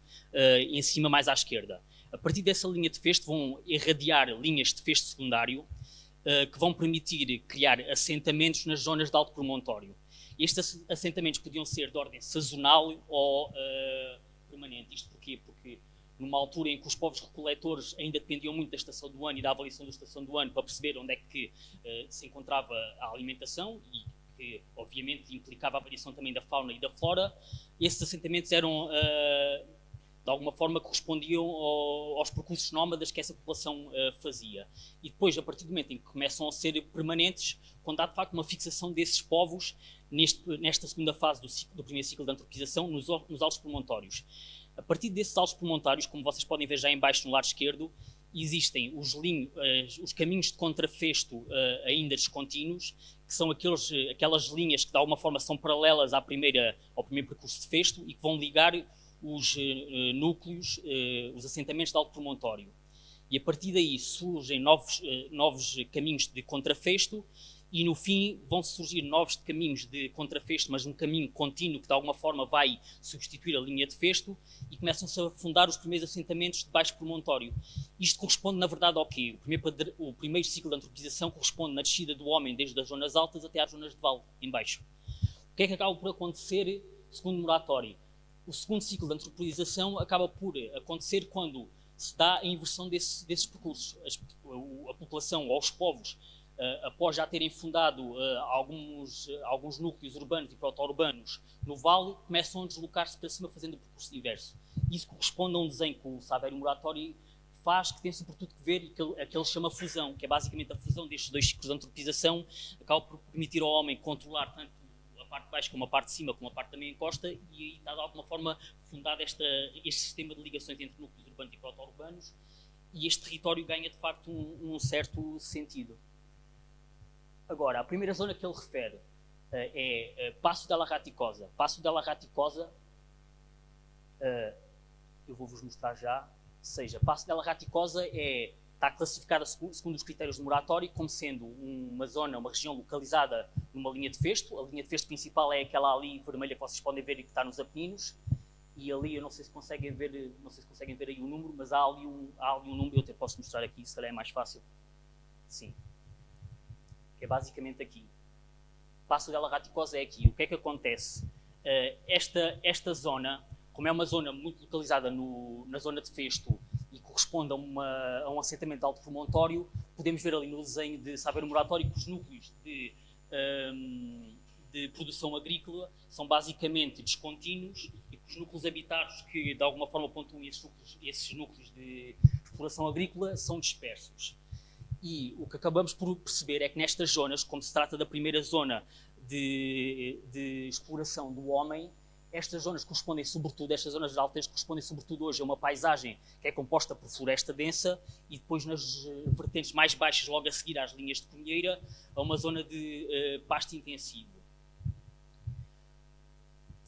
em cima mais à esquerda. A partir dessa linha de Festo vão irradiar linhas de Festo secundário que vão permitir criar assentamentos nas zonas de alto promontório. Estes assentamentos podiam ser de ordem sazonal ou permanente. Isto porquê? Porque numa altura em que os povos recoletores ainda dependiam muito da estação do ano e da avaliação da estação do ano para perceber onde é que se encontrava a alimentação, e que obviamente implicava a variação também da fauna e da flora, esses assentamentos eram de alguma forma correspondiam aos percursos nómadas que essa população fazia. E depois, a partir do momento em que começam a ser permanentes, quando há de facto uma fixação desses povos nesta segunda fase do primeiro ciclo de antropização, nos altos promontórios. A partir desses altos promontórios, como vocês podem ver já em baixo no lado esquerdo, existem os caminhos de contrafesto ainda descontínuos, que são aquelas linhas que de alguma forma são paralelas ao primeiro percurso de festo e que vão ligar os núcleos, os assentamentos de alto promontório. E a partir daí surgem novos caminhos de contrafesto e no fim vão surgir novos caminhos de contrafesto, mas um caminho contínuo que de alguma forma vai substituir a linha de festo e começam-se a fundar os primeiros assentamentos de baixo promontório. Isto corresponde na verdade ao quê? O primeiro ciclo de antropização corresponde na descida do homem desde as zonas altas até às zonas de vale, em baixo. O que é que acaba por acontecer segundo Muratori? O segundo ciclo de antropização acaba por acontecer quando se dá a inversão desses percursos. A população ou os povos, após já terem fundado alguns núcleos urbanos e proto-urbanos no vale, começam a deslocar-se para cima fazendo o percurso inverso. Isso corresponde a um desenho que o Saverio Muratori faz, que tem sobretudo que ver a que ele chama fusão, que é basicamente a fusão destes dois ciclos de antropização, acaba por permitir ao homem controlar tanto a parte de baixo como a parte de cima, como a parte da meia encosta, e aí está de alguma forma fundado este sistema de ligações entre núcleos urbanos e proto-urbanos, e este território ganha de facto um certo sentido. Agora, a primeira zona que ele refere é Passo della Raticosa. Passo della Raticosa, eu vou-vos mostrar já, ou seja, Passo della Raticosa está classificada segundo os critérios de Muratori como sendo uma região localizada numa linha de festo. A linha de festo principal é aquela ali vermelha que vocês podem ver e que está nos Apeninos. E ali, eu não sei se conseguem ver aí o número, mas há ali um número, eu até posso mostrar aqui, se calhar é mais fácil. Sim. Que é basicamente aqui. Passo della Raticosa é aqui. O que é que acontece? Esta zona, como é uma zona muito localizada na zona de festo e corresponde a um assentamento de alto promontório, podemos ver ali no desenho de Saverio Muratori que os núcleos de produção agrícola são basicamente descontínuos e que os núcleos habitados que de alguma forma pontuam esses núcleos de exploração agrícola são dispersos. E o que acabamos por perceber é que nestas zonas, como se trata da primeira zona de exploração do homem, estas zonas de altas correspondem sobretudo hoje a uma paisagem que é composta por floresta densa e depois nas vertentes mais baixas, logo a seguir às linhas de cunheira, a uma zona de pasto intensivo.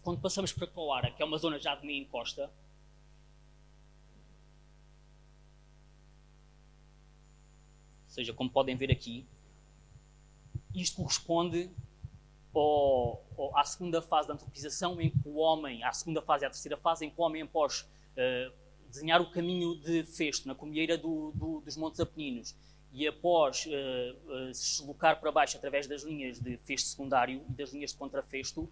Quando passamos para Coara, que é uma zona já de meia encosta, ou seja, como podem ver aqui, isto corresponde à segunda fase da antropização, em que o homem, à segunda fase e à terceira fase, em que o homem, após desenhar o caminho de festo na cumieira dos Montes Apeninos e após se deslocar para baixo através das linhas de festo secundário e das linhas de contrafesto,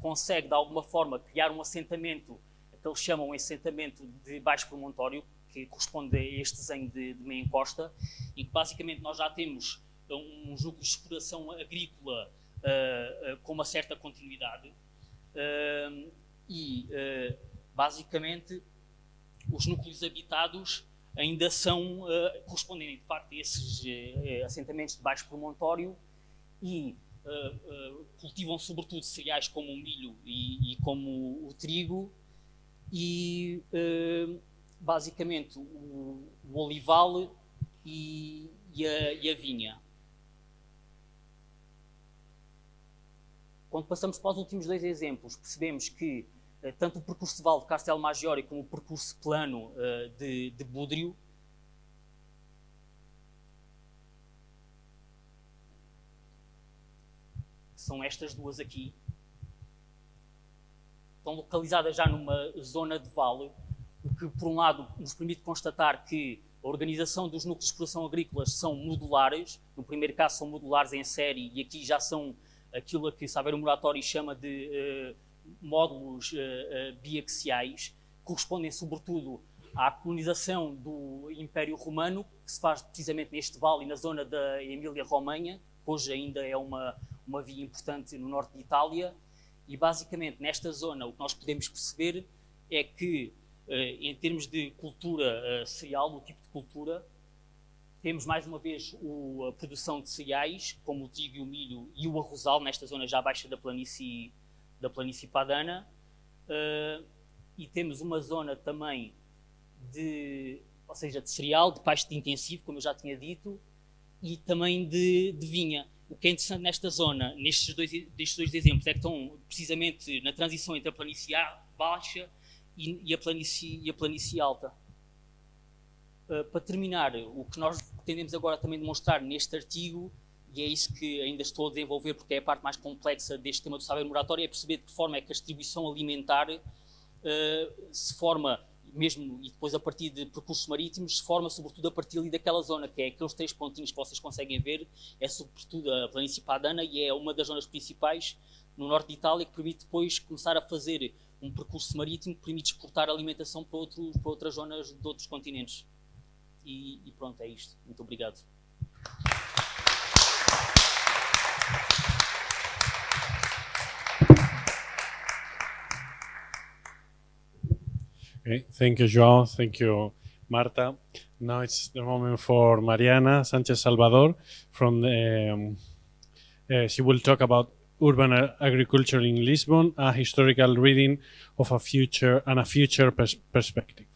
consegue de alguma forma criar um assentamento que eles chamam um assentamento de baixo promontório, que corresponde a este desenho de meia encosta, em que basicamente nós já temos uns núcleos de exploração agrícola com uma certa continuidade basicamente os núcleos habitados ainda correspondem de facto a esses assentamentos de baixo promontório e cultivam sobretudo cereais como o milho e como o trigo e basicamente o olival e a vinha. Quando passamos para os últimos dois exemplos, percebemos que tanto o percurso de vale de Castel Maggiore como o percurso plano de Budrio são estas duas aqui, estão localizadas já numa zona de vale, o que por um lado nos permite constatar que a organização dos núcleos de exploração agrícolas são modulares. No primeiro caso são modulares em série e aqui já são aquilo a que Saverio Muratori chama de módulos biaxiais, correspondem sobretudo à colonização do Império Romano, que se faz precisamente neste vale e na zona da Emília-Romanha, que hoje ainda é uma via importante no norte de Itália, e basicamente nesta zona o que nós podemos perceber é que Em termos de cultura cereal, o tipo de cultura, temos mais uma vez a produção de cereais, como o trigo e o milho e o arrozal, nesta zona já abaixo da planície padana. E temos uma zona também de cereal, de pasto intensivo, como eu já tinha dito, e também de vinha. O que é interessante nesta zona, destes dois exemplos, é que estão precisamente na transição entre a planície baixa e a planície alta. Para terminar, o que nós pretendemos agora também demonstrar neste artigo, e é isso que ainda estou a desenvolver porque é a parte mais complexa deste tema do saber moratório, é perceber de que forma é que a distribuição alimentar se forma, mesmo e depois a partir de percursos marítimos, se forma sobretudo a partir ali daquela zona, que é aqueles 3 pontinhos que vocês conseguem ver, é sobretudo a planície padana e é uma das zonas principais no norte de Itália que permite depois começar a fazer um percurso marítimo que permite exportar alimentação para outras zonas de outros continentes. E pronto, é isto. Muito obrigado. Okay. Thank you, João. Thank you, Marta. Now it's the moment for Mariana Sanchez Salvador. She will talk about urban agriculture in Lisbon, a historical reading of a future perspective.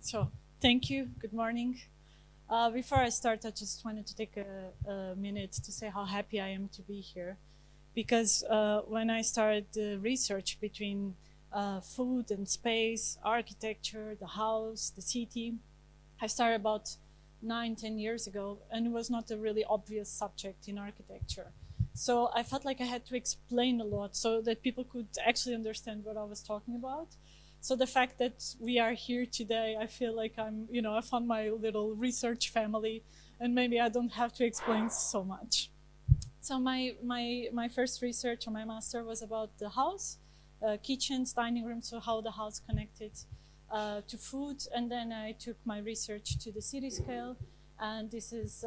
So, thank you. Good morning. Before I start, I just wanted to take a minute to say how happy I am to be here. Because when I started the research between food and space, architecture, the house, the city, I started about 9-10 years ago, and it was not a really obvious subject in architecture. So I felt like I had to explain a lot so that people could actually understand what I was talking about. So the fact that we are here today, I feel like I found my little research family, and maybe I don't have to explain so much. So my first research on my master was about the house, kitchens, dining rooms, so how the house connected to food. And then I took my research to the city scale. And this is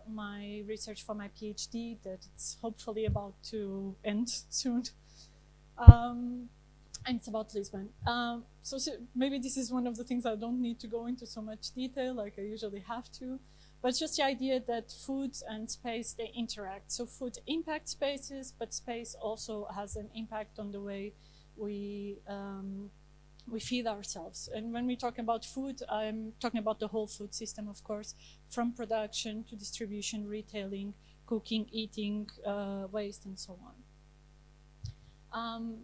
my research for my PhD that it's hopefully about to end soon. And it's about Lisbon. So maybe this is one of the things I don't need to go into so much detail like I usually have to, but just the idea that food and space, they interact. So food impacts spaces, but space also has an impact on the way we feed ourselves. And when we talk about food, I'm talking about the whole food system, of course, from production to distribution, retailing, cooking, eating, waste, and so on.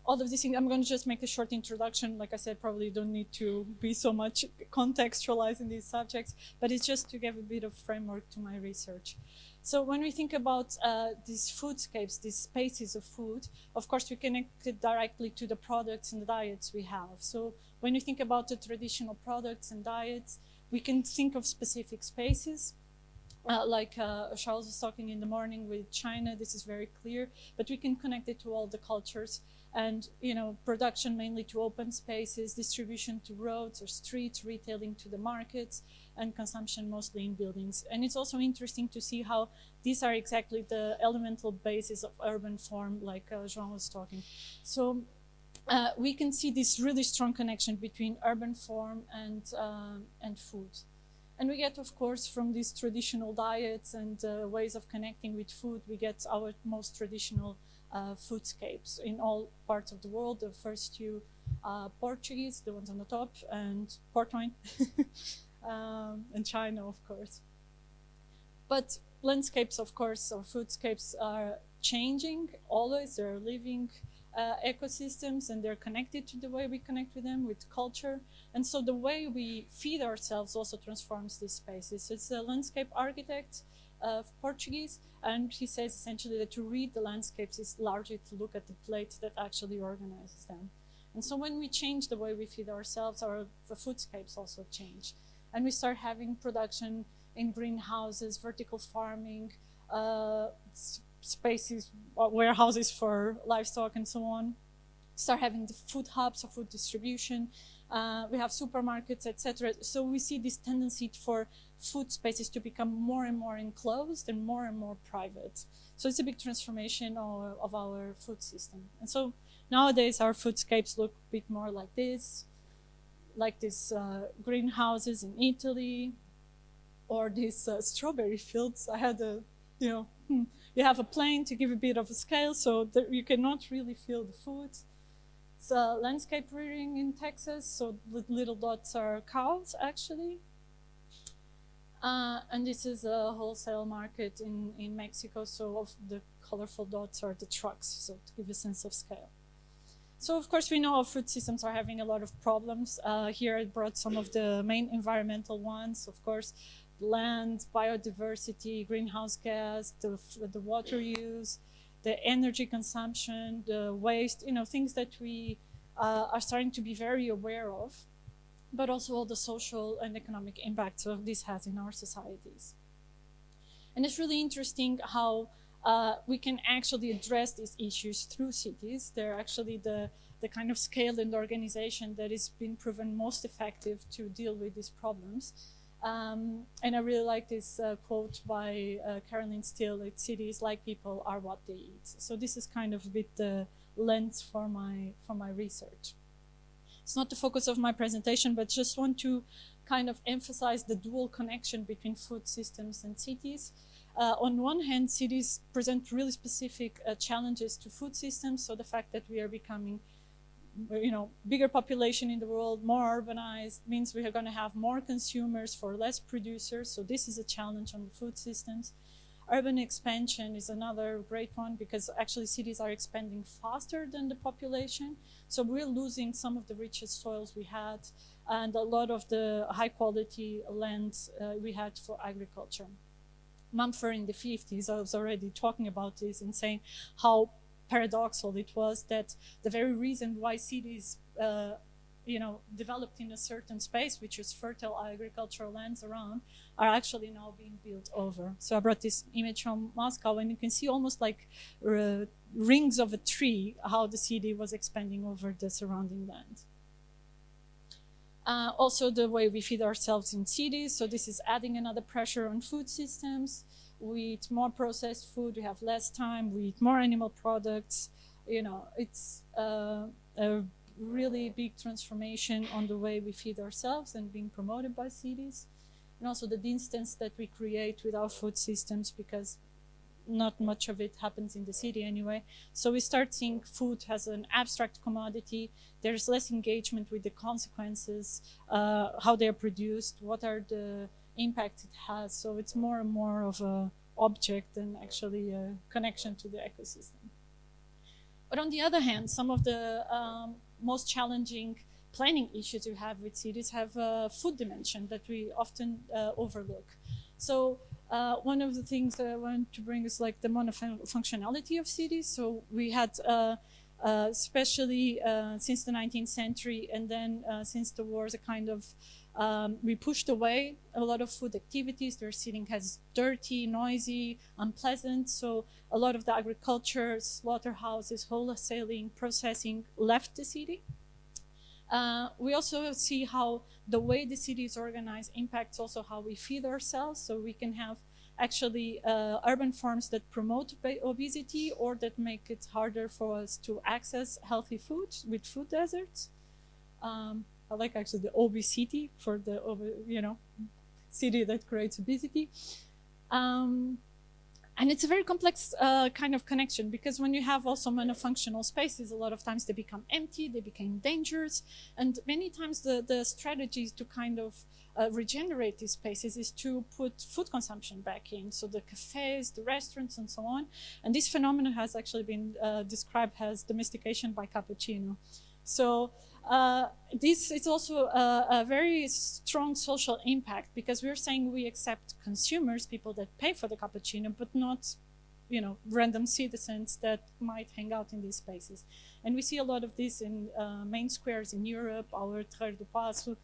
All of these things, I'm going to just make a short introduction. Like I said, probably don't need to be so much contextualized in these subjects, but it's just to give a bit of framework to my research. So when we think about these foodscapes, these spaces of food, of course, we connect it directly to the products and the diets we have. So when we think about the traditional products and diets, we can think of specific spaces. Like Charles was talking in the morning with China, this is very clear, but we can connect it to all the cultures. And production mainly to open spaces, distribution to roads or streets, retailing to the markets, and consumption mostly in buildings. And it's also interesting to see how these are exactly the elemental basis of urban form, like João was talking. So we can see this really strong connection between urban form and food. And we get, of course, from these traditional diets and ways of connecting with food, we get our most traditional foodscapes in all parts of the world. The first two Portuguese, the ones on the top, and port wine, and China, of course. But landscapes, of course, or foodscapes are changing always. They're living ecosystems, and they're connected to the way we connect with them, with culture. And so the way we feed ourselves also transforms these spaces. So it's a landscape architect of Portuguese, and he says essentially that to read the landscapes is largely to look at the plate that actually organizes them. And so when we change the way we feed ourselves, the foodscapes also change. And we start having production in greenhouses, vertical farming, spaces, warehouses for livestock and so on. Start having the food hubs or food distribution. We have supermarkets, etc. So we see this tendency for food spaces to become more and more enclosed and more private. So it's a big transformation of our food system. And so nowadays our foodscapes look a bit more like this, greenhouses in Italy, or these strawberry fields. I had a, you have a plane to give a bit of a scale, so that you cannot really feel the food. It's landscape rearing in Texas, so the little dots are cows, actually. And this is a wholesale market in Mexico, so of the colorful dots are the trucks, so to give you a sense of scale. So of course we know our food systems are having a lot of problems. Here I brought some of the main environmental ones, of course, land, biodiversity, greenhouse gas, the water use, the energy consumption, the waste, things that we are starting to be very aware of, but also all the social and economic impacts of this has in our societies. And it's really interesting how we can actually address these issues through cities. They're actually the kind of scale and organization that has been proven most effective to deal with these problems. And I really like this quote by Caroline Steele, that cities like people are what they eat. So this is kind of a bit the lens for my research. It's not the focus of my presentation, but just want to kind of emphasize the dual connection between food systems and cities. On one hand, cities present really specific challenges to food systems. So the fact that we are becoming, bigger population in the world, more urbanized, means we are going to have more consumers for less producers. So this is a challenge on the food systems. Urban expansion is another great one, because actually cities are expanding faster than the population. So we're losing some of the richest soils we had and a lot of the high quality lands we had for agriculture. Mumford in the 50s, I was already talking about this and saying how paradoxical it was that the very reason why cities developed in a certain space, which is fertile agricultural lands around, are actually now being built over. So I brought this image from Moscow, and you can see almost like rings of a tree, how the city was expanding over the surrounding land. Also the way we feed ourselves in cities. So this is adding another pressure on food systems. We eat more processed food, we have less time, we eat more animal products. It's a really big transformation on the way we feed ourselves and being promoted by cities. And also the distance that we create with our food systems, because not much of it happens in the city anyway. So we start seeing food as an abstract commodity. There's less engagement with the consequences, how they're produced, what are the impact it has. So it's more and more of an object than actually a connection to the ecosystem. But on the other hand, some of the most challenging planning issues you have with cities have a food dimension that we often overlook. So one of the things that I want to bring is like the monofunctionality of cities. So we had, especially since the 19th century, and then since the wars, a kind of we pushed away a lot of food activities. Their sitting has dirty, noisy, unpleasant. So a lot of the agriculture, slaughterhouses, wholesaling, processing left the city. We also see how the way the city is organized impacts also how we feed ourselves. So we can have actually urban farms that promote obesity or that make it harder for us to access healthy food with food deserts. I like actually the obesity for the city that creates obesity. And it's a very complex kind of connection, because when you have also monofunctional spaces, a lot of times they become empty, they become dangerous. And many times the strategies to kind of regenerate these spaces is to put food consumption back in. So the cafes, the restaurants, and so on. And this phenomenon has actually been described as domestication by cappuccino. So this is also a very strong social impact, because we're saying we accept consumers, people that pay for the cappuccino, but not, random citizens that might hang out in these spaces. And we see a lot of this in main squares in Europe, our Terreiro do Passo.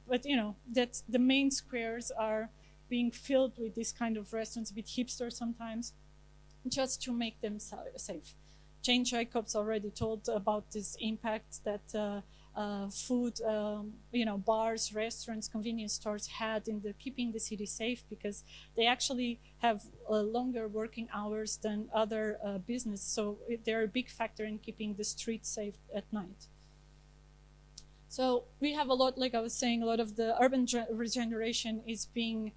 But that the main squares are being filled with this kind of restaurants, a bit hipster sometimes, just to make them safe. Jane Jacobs already told about this impact that food, bars, restaurants, convenience stores had in the keeping the city safe, because they actually have longer working hours than other business. So they're a big factor in keeping the streets safe at night. So we have a lot, like I was saying, a lot of the urban regeneration is being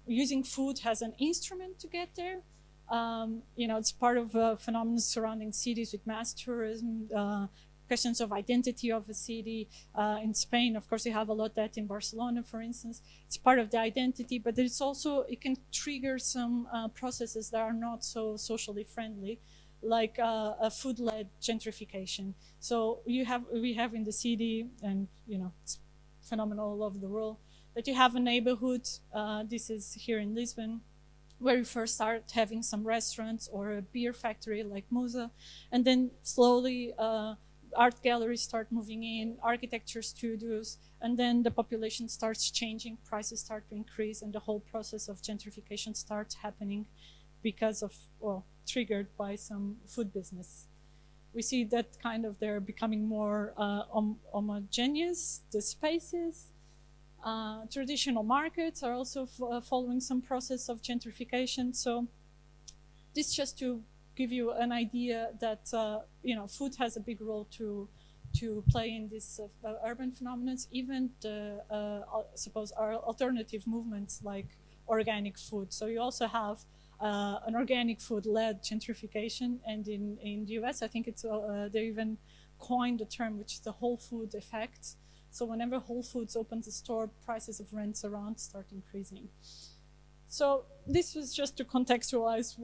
using food as an instrument to get there. It's part of a phenomenon surrounding cities with mass tourism, questions of identity of a city. In Spain, of course, you have a lot of that in Barcelona, for instance. It's part of the identity, but it's also, it can trigger some processes that are not so socially friendly, like a food-led gentrification. So we have in the city, and it's phenomenal all over the world, that you have a neighborhood. This is here in Lisbon, where you first start having some restaurants or a beer factory like Musa, and then slowly art galleries start moving in, architecture studios, and then the population starts changing, prices start to increase, and the whole process of gentrification starts happening because of, triggered by some food business. We see that kind of they're becoming more homogeneous, the spaces. Traditional markets are also following some process of gentrification. So this just to give you an idea that food has a big role to play in this urban phenomena. Even suppose our alternative movements like organic food. So you also have an organic food-led gentrification, and in the US, I think it's they even coined the term, which is the Whole Food effect. So whenever Whole Foods opens a store, prices of rents around start increasing. So this was just to contextualize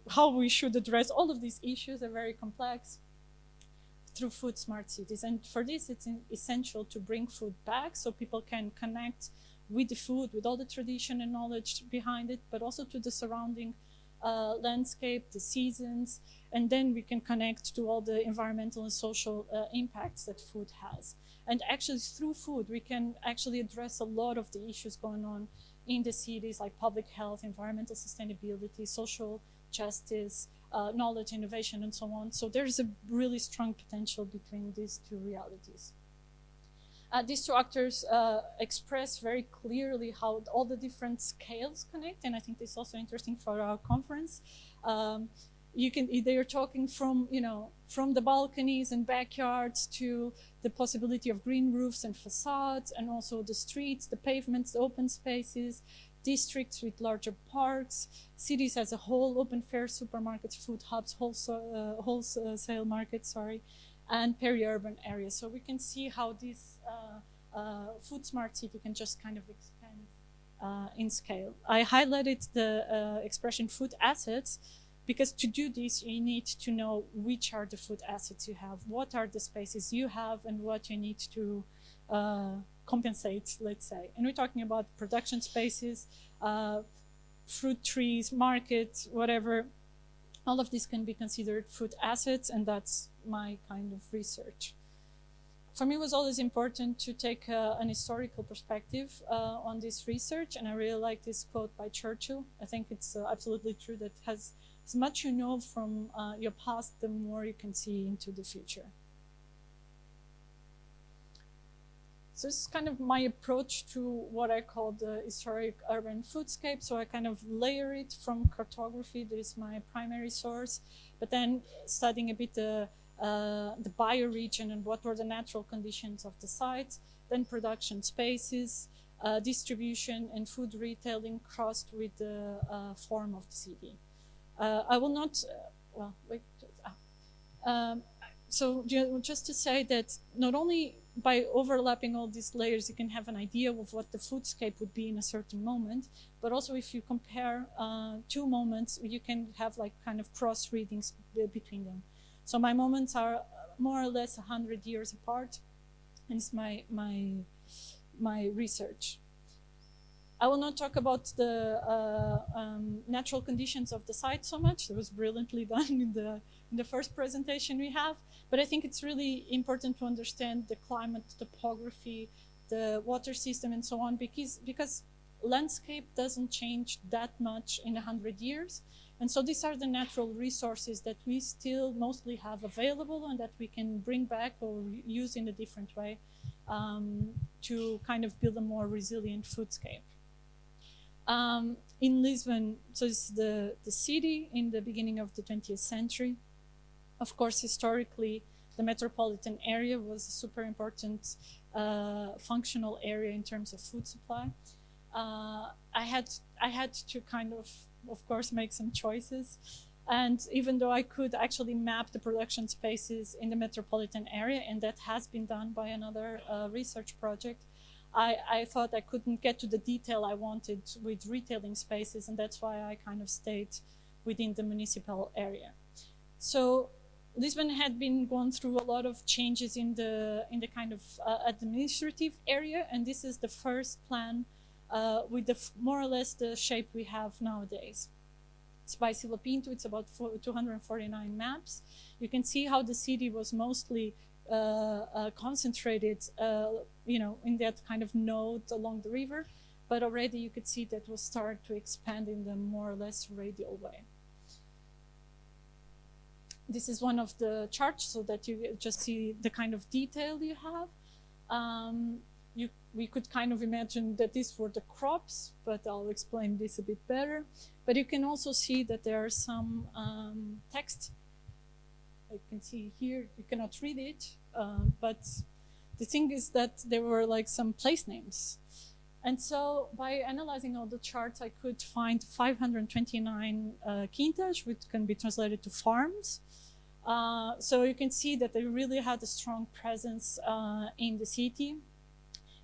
how we should address all of these issues. Are very complex through food smart cities. And for this, it's essential to bring food back so people can connect with the food, with all the tradition and knowledge behind it, but also to the surrounding landscape, the seasons, and then we can connect to all the environmental and social impacts that food has. And actually through food, we can actually address a lot of the issues going on in the cities, like public health, environmental sustainability, social justice, knowledge, innovation, and so on. So there's a really strong potential between these two realities. These two actors express very clearly how all the different scales connect, and I think this is also interesting for our conference. They are talking from the balconies and backyards to the possibility of green roofs and facades, and also the streets, the pavements, the open spaces, districts with larger parks, cities as a whole, open fair, supermarkets, food hubs, wholesale markets, and peri-urban areas. So we can see how this food smart city can just kind of expand in scale. I highlighted the expression food assets, because to do this, you need to know which are the food assets you have, what are the spaces you have, and what you need to compensate, let's say. And we're talking about production spaces, fruit trees, markets, whatever. All of this can be considered food assets, and that's my kind of research. For me, it was always important to take an historical perspective on this research, and I really like this quote by Churchill. I think it's absolutely true that as much you know from your past, the more you can see into the future. So this is kind of my approach to what I call the historic urban foodscape. So I kind of layer it from cartography, that is my primary source, but then studying a bit the bioregion and what were the natural conditions of the sites, then production spaces, distribution and food retailing crossed with the form of the city. I will not, so just to say that not only by overlapping all these layers, you can have an idea of what the foodscape would be in a certain moment, but also if you compare two moments, you can have like kind of cross readings between them. So my moments are more or less 100 years apart, and it's my research. I will not talk about the natural conditions of the site so much. It was brilliantly done in the first presentation we have, but I think it's really important to understand the climate, topography, the water system, and so on, because landscape doesn't change that much in 100 years. And so these are the natural resources that we still mostly have available and that we can bring back or use in a different way to kind of build a more resilient foodscape. In Lisbon, so it's the city in the beginning of the 20th century. Of course, historically, the metropolitan area was a super important functional area in terms of food supply. I had to kind of course, make some choices. And even though I could actually map the production spaces in the metropolitan area, and that has been done by another research project, I thought I couldn't get to the detail I wanted with retailing spaces, and that's why I kind of stayed within the municipal area. So Lisbon had been going through a lot of changes in the kind of administrative area, and this is the first plan with more or less the shape we have nowadays. It's by Sila Pinto. It's about 249 maps. You can see how the city was mostly concentrated, in that kind of node along the river, but already you could see that was start to expand in the more or less radial way. This is one of the charts so that you just see the kind of detail you have. We could kind of imagine that these were the crops, but I'll explain this a bit better. But you can also see that there are some text. You can see here, you cannot read it, but the thing is that there were like some place names. And so by analyzing all the charts, I could find 529 quintas, which can be translated to farms. So you can see that they really had a strong presence in the city,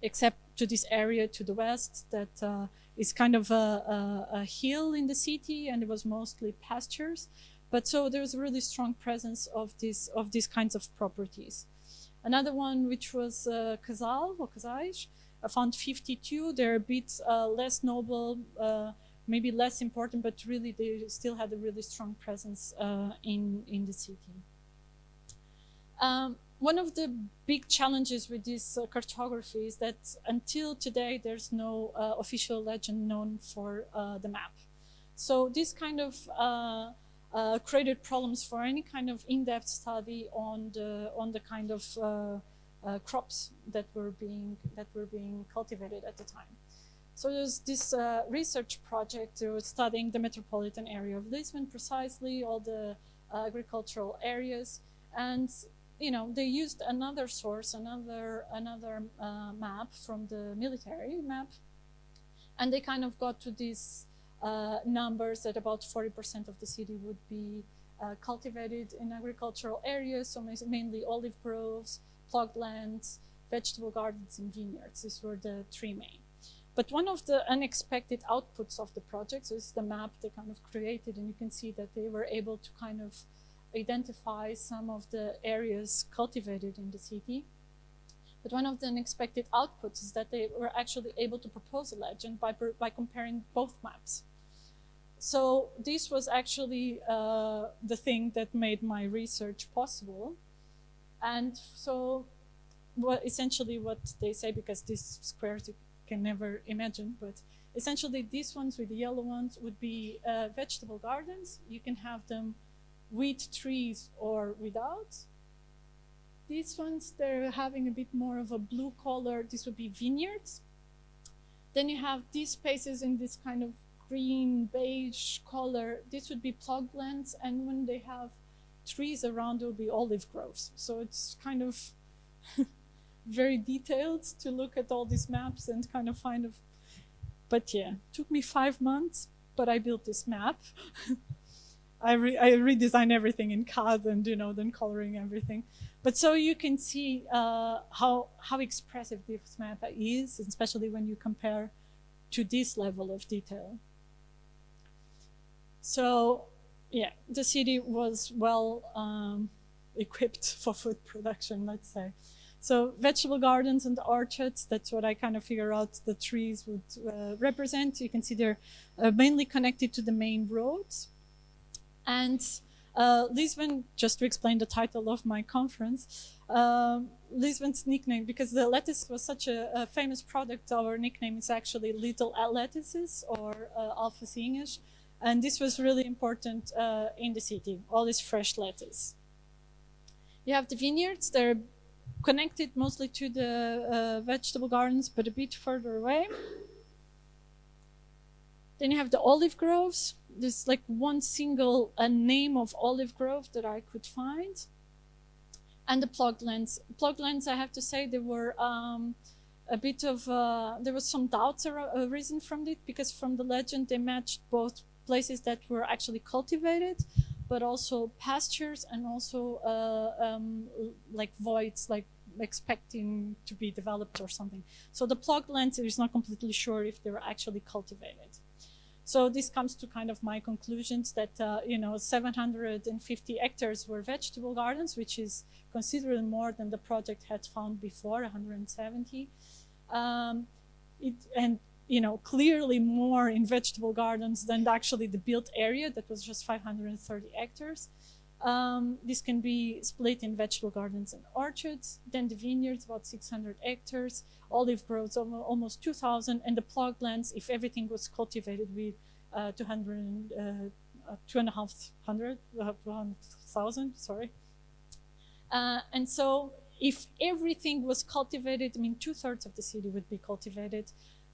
except to this area to the west that is kind of a hill in the city, and it was mostly pastures. But so there was a really strong presence of these kinds of properties. Another one, which was Casal or Casais, I found 52. They're a bit less noble, maybe less important, but really they still had a really strong presence in the city. One of the big challenges with this cartography is that until today, there's no official legend known for the map. So this kind of created problems for any kind of in-depth study on the kind of crops that were being cultivated at the time. So there's this research project studying the metropolitan area of Lisbon, precisely all the agricultural areas, and they used another source, another map from the military map, and they kind of got to these numbers that about 40% of the city would be cultivated in agricultural areas, so mainly olive groves, plugged lands, vegetable gardens, and vineyards. These were the three main. But one of the unexpected outputs of the project, so this is the map they kind of created, and you can see that they were able to kind of identify some of the areas cultivated in the city. But one of the unexpected outputs is that they were actually able to propose a legend by comparing both maps. So this was actually the thing that made my research possible. And so essentially what they say, because these squares you can never imagine, but essentially these ones with the yellow ones would be vegetable gardens. You can have them with trees or without. These ones, they're having a bit more of a blue color. This would be vineyards. Then you have these spaces in this kind of green beige color. This would be plugged lands, and when they have trees around, there will be olive groves. So it's kind of very detailed to look at all these maps and kind of find but yeah, it took me 5 months, but I built this map. I redesigned everything in CAD and then coloring everything. But so you can see how expressive this map is, especially when you compare to this level of detail. So yeah, the city was well equipped for food production, let's say. So vegetable gardens and orchards, that's what I kind of figure out the trees would represent. You can see they're mainly connected to the main roads. And Lisbon, just to explain the title of my conference, Lisbon's nickname, because the lettuce was such a famous product, our nickname is actually Little Lettuces or alfacinhas, And this was really important in the city, all this fresh lettuce. You have the vineyards, they're connected mostly to the vegetable gardens, but a bit further away. Then you have the olive groves. There's like one single name of olive grove that I could find. And the plugged lands. Plugged lands, I have to say, there were a bit of, there was some doubts arisen from it, because from the legend they matched both places that were actually cultivated, but also pastures and also like voids, like expecting to be developed or something. So the plugged lands, is not completely sure if they were actually cultivated. So this comes to kind of my conclusions that, 750 hectares were vegetable gardens, which is considerably more than the project had found before, 170. Clearly more in vegetable gardens than actually the built area that was just 530 hectares. This can be split in vegetable gardens and orchards. Then the vineyards, about 600 hectares. Olive groves, almost 2,000. And the plugged lands, if everything was cultivated, with 2,500, sorry. And so if everything was cultivated, I mean, 2/3 of the city would be cultivated.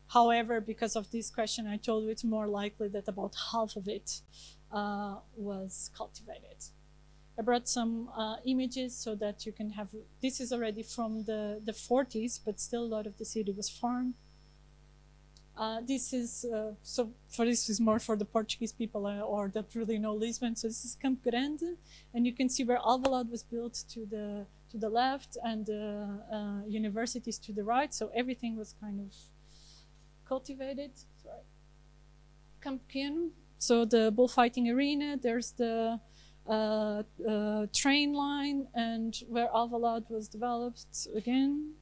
However, because of this question, I told you it's more likely that about half of it was cultivated. I brought some images so that you can have, this is already from the 40s, but still a lot of the city was farmed. This is, this is more for the Portuguese people or that really know Lisbon. So this is Campo Grande, and you can see where Alvalade was built to the left and universities to the right. So everything was kind of cultivated. Sorry. Campo Pequeno, so the bullfighting arena, there's the train line, and where Alvalade was developed again.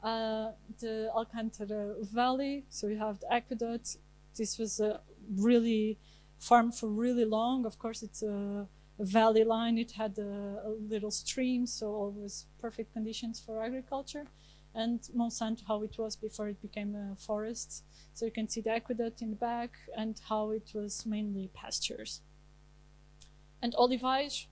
The Alcantara Valley, so you have the aqueduct. This was a really farm for really long. Of course, it's a valley line. It had a little stream, so always perfect conditions for agriculture. And Monsanto, how it was before it became a forest. So you can see the aqueduct in the back and how it was mainly pastures. And olivage,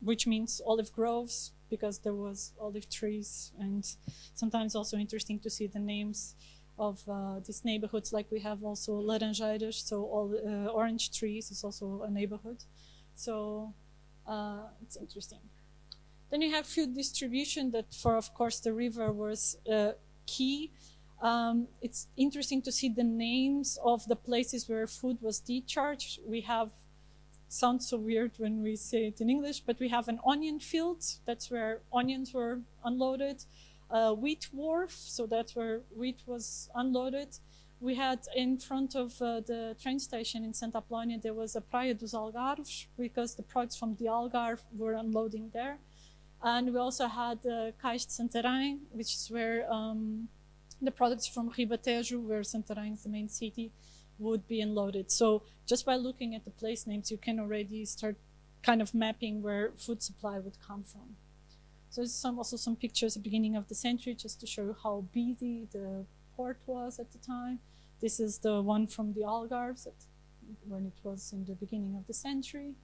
which means olive groves, because there was olive trees, and sometimes also interesting to see the names of these neighborhoods. Like we have also Laranjeiras, so all orange trees is also a neighborhood. So it's interesting. Then you have food distribution that for, of course, the river was key. It's interesting to see the names of the places where food was discharged. We have, sounds so weird when we say it in English, but we have an onion field. That's where onions were unloaded. Wheat wharf, so that's where wheat was unloaded. We had in front of the train station in Santa Apolónia, there was a Praia dos Algarves, because the products from the Algarve were unloading there. And we also had Cais de Santarém, which is where the products from Ribatejo, where Santarém is the main city, would be unloaded. So just by looking at the place names, you can already start kind of mapping where food supply would come from. So there's also some pictures at the beginning of the century, just to show you how busy the port was at the time. This is the one from the Algarves when it was in the beginning of the century.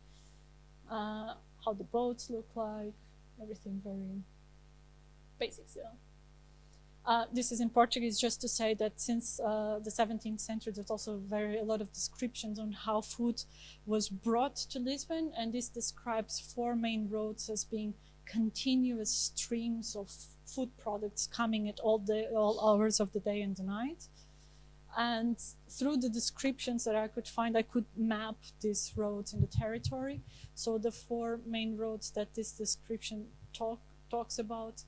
How the boats look like, everything very basic still. This is in Portuguese, just to say that since the 17th century, there's also a lot of descriptions on how food was brought to Lisbon, and this describes 4 main roads as being continuous streams of food products coming at all hours of the day and the night. And through the descriptions that I could find, I could map these roads in the territory. So the 4 main roads that this description talks about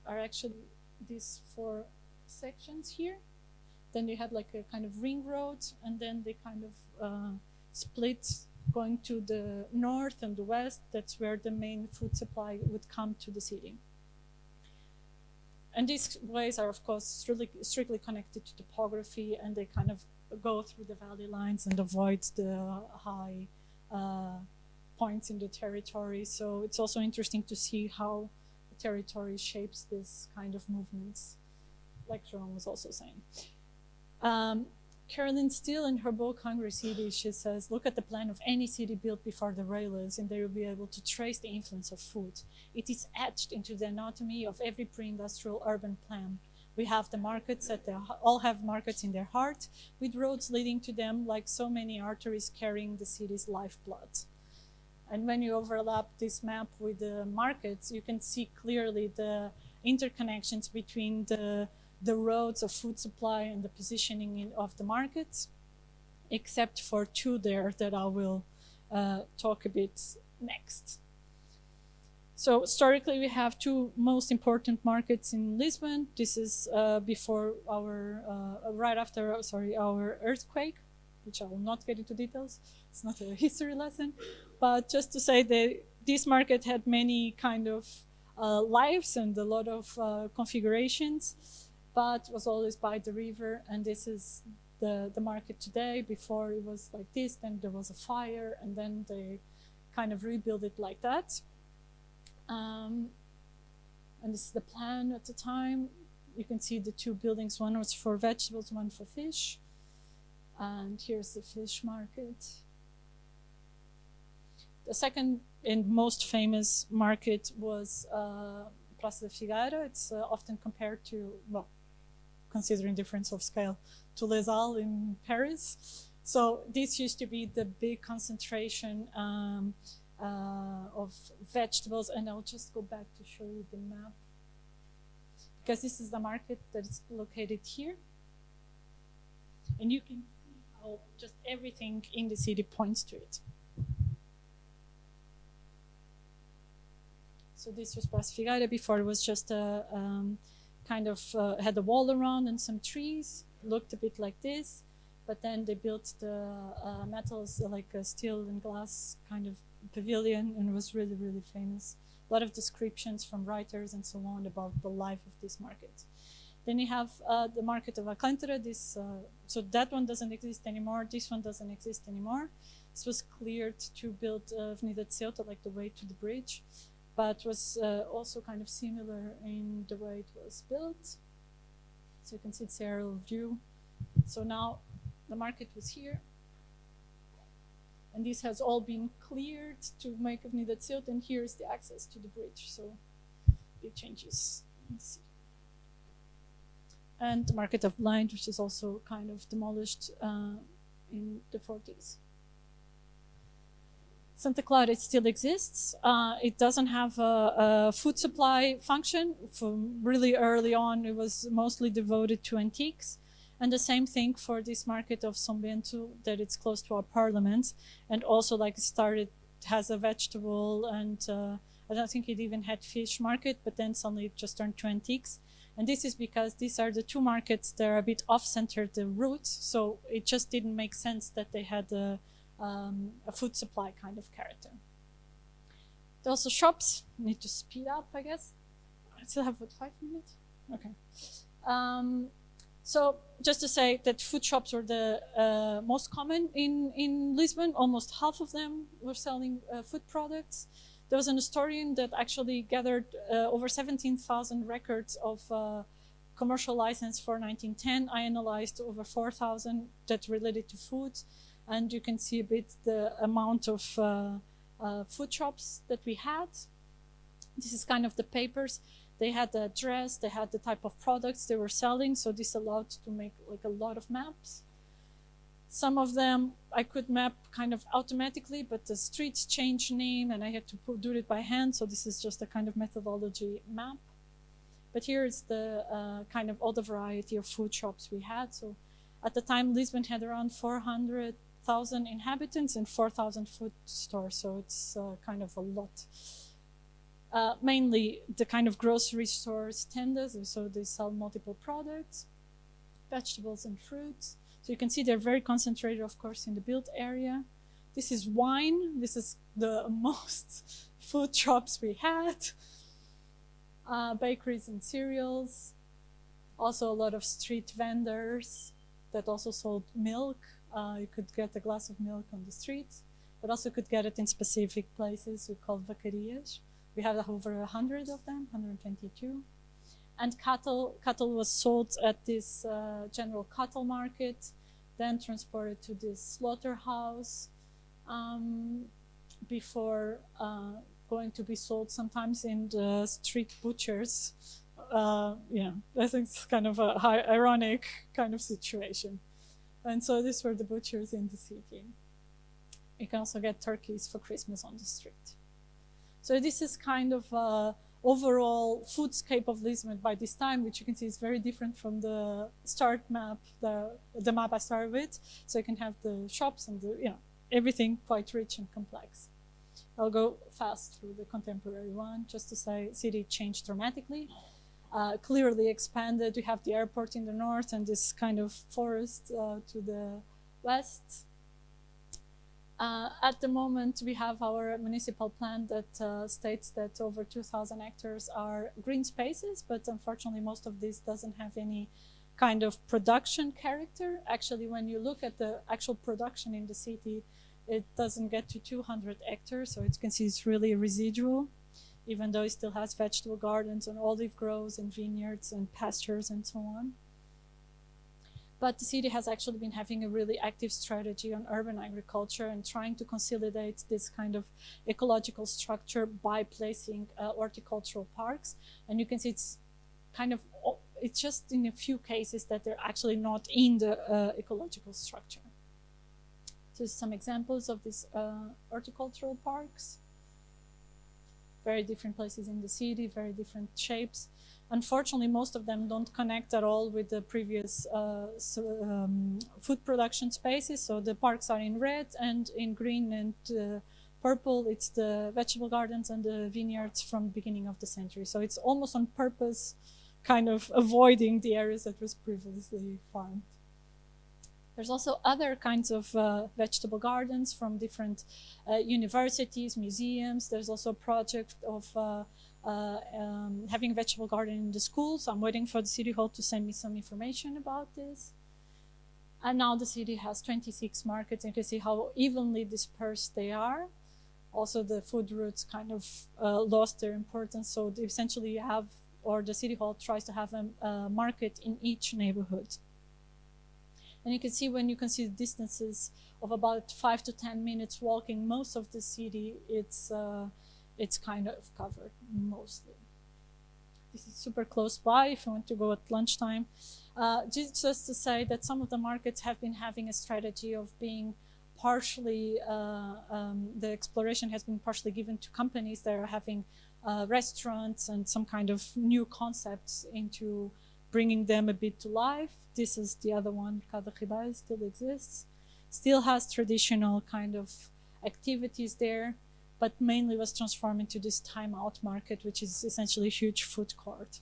are actually these 4 sections here. Then you had like a kind of ring road, and then they kind of split going to the north and the west. That's where the main food supply would come to the city. And these ways are, of course, strictly connected to topography, and they kind of go through the valley lines and avoid the high points in the territory. So it's also interesting to see how the territory shapes this kind of movements, like Jerome was also saying. Caroline Steele, in her book Hungry City, she says, look at the plan of any city built before the railways and they will be able to trace the influence of food. It is etched into the anatomy of every pre-industrial urban plan. We have the markets all have markets in their heart, with roads leading to them like so many arteries carrying the city's lifeblood. And when you overlap this map with the markets, you can see clearly the interconnections between the roads of food supply and the positioning of the markets, except for two there that I will talk a bit next. So historically, we have two most important markets in Lisbon. This is before right after our earthquake, which I will not get into details. It's not a history lesson, but just to say that this market had many kind of lives and a lot of configurations, but was always by the river. And this is the market today. Before it was like this, then there was a fire, and then they kind of rebuilt it like that. And this is the plan at the time. You can see the two buildings. One was for vegetables, one for fish. And here's the fish market. The second and most famous market was Praça da Figueira. It's often compared to, well, considering difference of scale, to Les Halles in Paris. So this used to be the big concentration of vegetables, and I'll just go back to show you the map, because this is the market that is located here, and you can see how just everything in the city points to it. So this was Praça Figueira. Before it was just a kind of had a wall around and some trees, looked a bit like this, but then they built the metals, like a steel and glass kind of pavilion, and it was really, really famous. A lot of descriptions from writers and so on about the life of this market. Then you have the market of Alcântara. So that one doesn't exist anymore. This one doesn't exist anymore. This was cleared to build Avenida de Ceuta, like the way to the bridge, but was also kind of similar in the way it was built. So you can see its aerial view. So now the market was here, and this has all been cleared to make Avenida de Ceuta, and here is the access to the bridge. So big changes in the city. And the market of Blind, which is also kind of demolished in the 40s. Santa Clara, it still exists. It doesn't have a food supply function. From really early on, it was mostly devoted to antiques. And the same thing for this market of São Bento, that it's close to our parliament, and also like has a vegetable, and I don't think it even had fish market, but then suddenly it just turned to antiques. And this is because these are the two markets that are a bit off-center the route, so it just didn't make sense that they had a food supply kind of character. There are also shops. Need to speed up, I guess. I still have, 5 minutes? Okay. So just to say that food shops were the most common in Lisbon. Almost half of them were selling food products. There was an historian that actually gathered over 17,000 records of commercial license for 1910. I analyzed over 4,000 that related to food. And you can see a bit the amount of food shops that we had. This is kind of the papers. They had the address, they had the type of products they were selling, so this allowed to make like a lot of maps. Some of them I could map kind of automatically, but the streets changed name and I had to do it by hand, so this is just a kind of methodology map. But here is the kind of all the variety of food shops we had. So at the time, Lisbon had around 400,000 inhabitants and 4,000 food stores, so it's kind of a lot. Mainly the kind of grocery stores, tendas, so they sell multiple products, vegetables and fruits. So you can see they're very concentrated, of course, in the built area. This is wine. This is the most food shops we had. Bakeries and cereals. Also a lot of street vendors that also sold milk. You could get a glass of milk on the street, but also could get it in specific places we call vacarias. We have over 100 of them, 122. And cattle was sold at this general cattle market. then transported to this slaughterhouse before going to be sold sometimes in the street butchers. Yeah, I think it's kind of a ironic kind of situation. And so these were the butchers in the city. You can also get turkeys for Christmas on the street. So this is kind of overall foodscape of Lisbon by this time, which you can see is very different from the start map, the map I started with. So you can have the shops and everything quite rich and complex. I'll go fast through the contemporary one, just to say city changed dramatically, clearly expanded. We have the airport in the north and this kind of forest to the west. At the moment, we have our municipal plan that states that over 2,000 hectares are green spaces, but unfortunately, most of this doesn't have any kind of production character. Actually, when you look at the actual production in the city, it doesn't get to 200 hectares, so you can see it's really residual, even though it still has vegetable gardens and olive groves and vineyards and pastures and so on. But the city has actually been having a really active strategy on urban agriculture and trying to consolidate this kind of ecological structure by placing horticultural parks. And you can see it's just in a few cases that they're actually not in the ecological structure. So some examples of these horticultural parks. Very different places in the city, very different shapes. Unfortunately, most of them don't connect at all with the previous food production spaces. So the parks are in red, and in green and purple, it's the vegetable gardens and the vineyards from the beginning of the century. So it's almost on purpose kind of avoiding the areas that was previously farmed. There's also other kinds of vegetable gardens from different universities, museums. There's also a project of having a vegetable garden in the schools. I'm waiting for the City Hall to send me some information about this. And now the city has 26 markets. You can see how evenly dispersed they are. Also, the food routes kind of lost their importance. So they essentially have, or the City Hall tries to have a market in each neighborhood. And you can see when you can see the distances of about 5 to 10 minutes walking most of the city, it's kind of covered mostly. This is super close by if you want to go at lunchtime. Just to say that some of the markets have been having a strategy of being partially, the exploration has been partially given to companies that are having restaurants and some kind of new concepts into bringing them a bit to life. This is the other one, Cada Ribai, still exists. Still has traditional kind of activities there, but mainly was transformed into this time-out market, which is essentially a huge food court.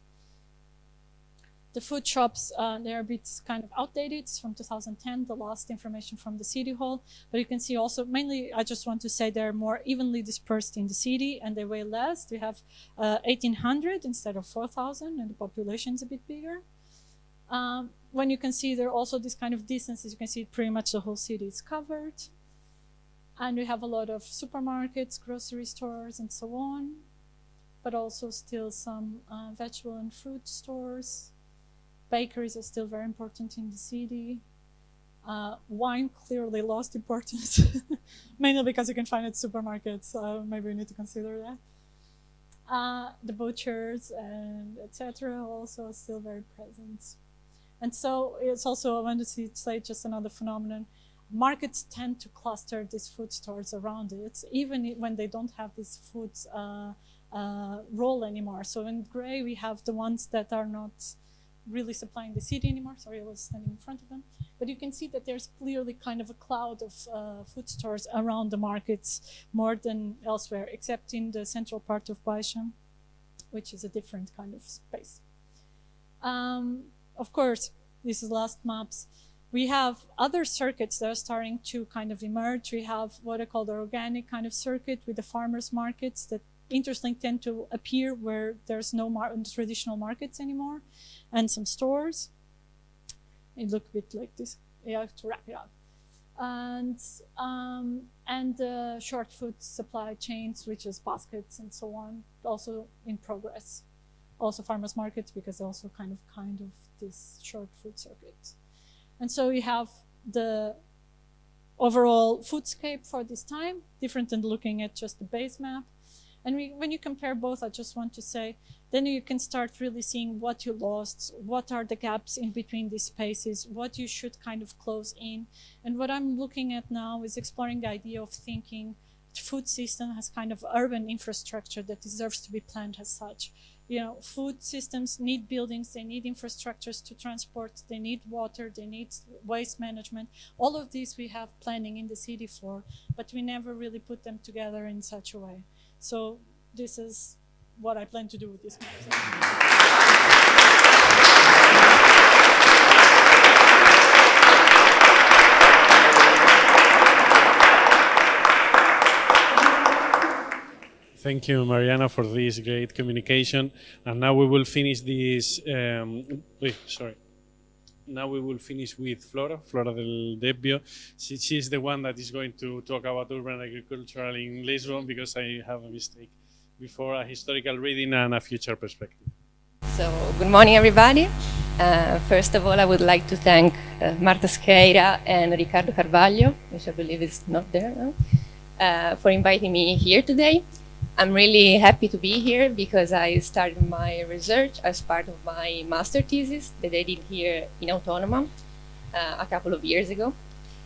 The food shops, they're a bit kind of outdated. It's from 2010, the last information from the City Hall. But you can see also, mainly, I just want to say they're more evenly dispersed in the city and they weigh less. We have 1,800 instead of 4,000, and the population is a bit bigger. When you can see there are also this kind of distances, you can see pretty much the whole city is covered. And we have a lot of supermarkets, grocery stores, and so on, but also still some vegetable and fruit stores. Bakeries are still very important in the city. Wine clearly lost importance, mainly because you can find it at supermarkets. Maybe we need to consider that. The butchers and etc. also still very present. And so it's also, I want to say just another phenomenon. Markets tend to cluster these food stores around it, even when they don't have this food role anymore. So in gray, we have the ones that are not really supplying the city anymore. Sorry, I was standing in front of them. But you can see that there's clearly kind of a cloud of food stores around the markets more than elsewhere, except in the central part of Baixa, which is a different kind of space. Of course, this is last maps. We have other circuits that are starting to kind of emerge. We have what I call the organic kind of circuit with the farmers markets that interestingly tend to appear where there's no traditional markets anymore, and some stores. It looks a bit like this. You have to wrap it up. And short food supply chains, which is baskets and so on, also in progress. Also farmers markets, because also kind of this short food circuit. And so we have the overall foodscape for this time, different than looking at just the base map. And when you compare both, I just want to say, then you can start really seeing what you lost, what are the gaps in between these spaces, what you should kind of close in. And what I'm looking at now is exploring the idea of thinking the food system as kind of urban infrastructure that deserves to be planned as such. You know, food systems need buildings, they need infrastructures to transport, they need water, they need waste management. All of these we have planning in the city for, but we never really put them together in such a way. So this is what I plan to do with this magazine. Thank you, Mariana, for this great communication. And now we will finish this. Sorry. Now we will finish with Flora del Debbio. She's the one that is going to talk about urban agriculture in Lisbon, because I have a mistake before, a historical reading and a future perspective. So, good morning, everybody. First of all, I would like to thank Marta Squeira and Ricardo Carvalho, which I believe is not there now, for inviting me here today. I'm really happy to be here because I started my research as part of my master thesis that I did here in Autonoma a couple of years ago.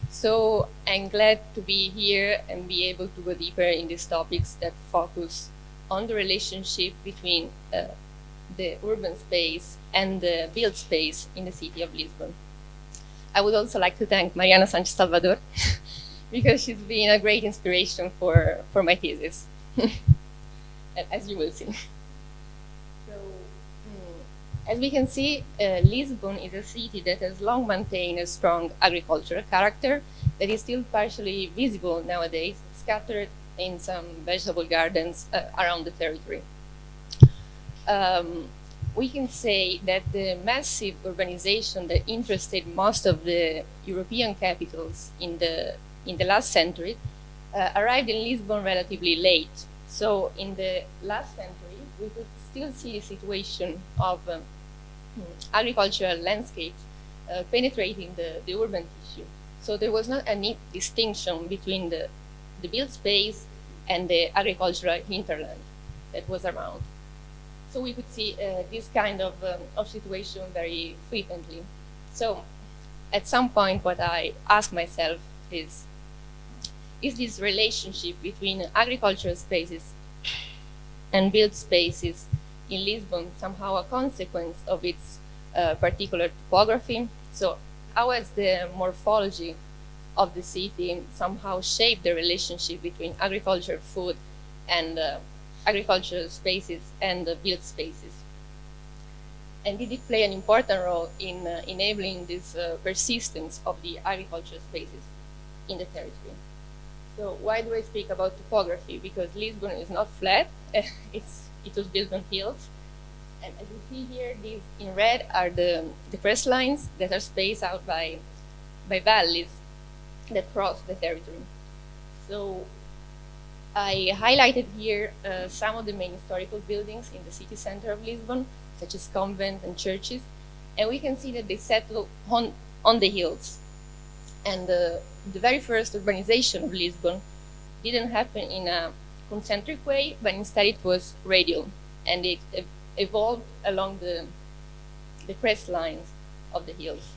So I'm glad to be here and be able to go deeper in these topics that focus on the relationship between the urban space and the built space in the city of Lisbon. I would also like to thank Mariana Sanchez Salvador because she's been a great inspiration for my thesis. As you will see. So, as we can see, Lisbon is a city that has long maintained a strong agricultural character that is still partially visible nowadays, scattered in some vegetable gardens around the territory. We can say that the massive urbanization that interested most of the European capitals in the last century arrived in Lisbon relatively late. So in the last century, we could still see a situation of agricultural landscape penetrating the urban tissue. So there was not a neat distinction between the built space and the agricultural hinterland that was around. So we could see this kind of situation very frequently. So at some point, what I asked myself is this relationship between agricultural spaces and built spaces in Lisbon somehow a consequence of its particular topography? So how has the morphology of the city somehow shaped the relationship between agriculture, food, and agricultural spaces and built spaces? And did it play an important role in enabling this persistence of the agricultural spaces in the territory? So why do I speak about topography? Because Lisbon is not flat, it was built on hills. And as you see here, these in red are the crest lines that are spaced out by valleys that cross the territory. So I highlighted here some of the main historical buildings in the city center of Lisbon, such as convents and churches. And we can see that they settle on the hills. And the very first urbanization of Lisbon didn't happen in a concentric way, but instead it was radial, and it evolved along the crest lines of the hills,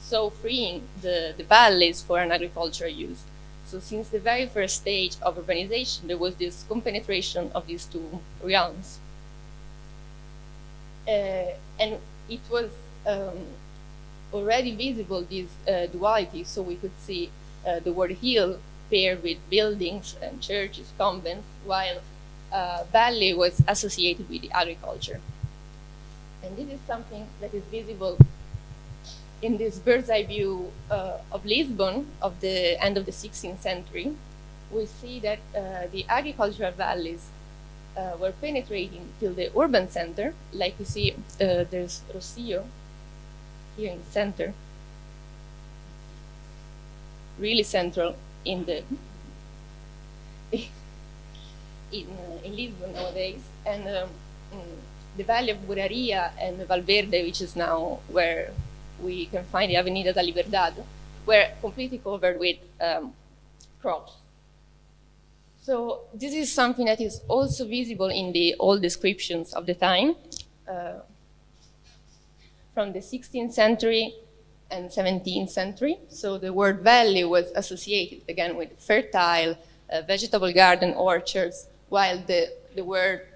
so freeing the valleys for an agricultural use. So since the very first stage of urbanization, there was this compenetration of these two realms. And it was already visible, this duality, so we could see the word hill paired with buildings and churches, convents, while valley was associated with the agriculture. And this is something that is visible in this bird's eye view of Lisbon of the end of the 16th century. We see that the agricultural valleys were penetrating till the urban center, like you see there's Rocio here in the center, really central in the in Lisbon nowadays, and the valley of Buraria and Valverde, which is now where we can find the Avenida da Liberdade, were completely covered with crops. So this is something that is also visible in the old descriptions of the time, from the 16th century and 17th century. So the word valley was associated again with fertile vegetable garden orchards, while the word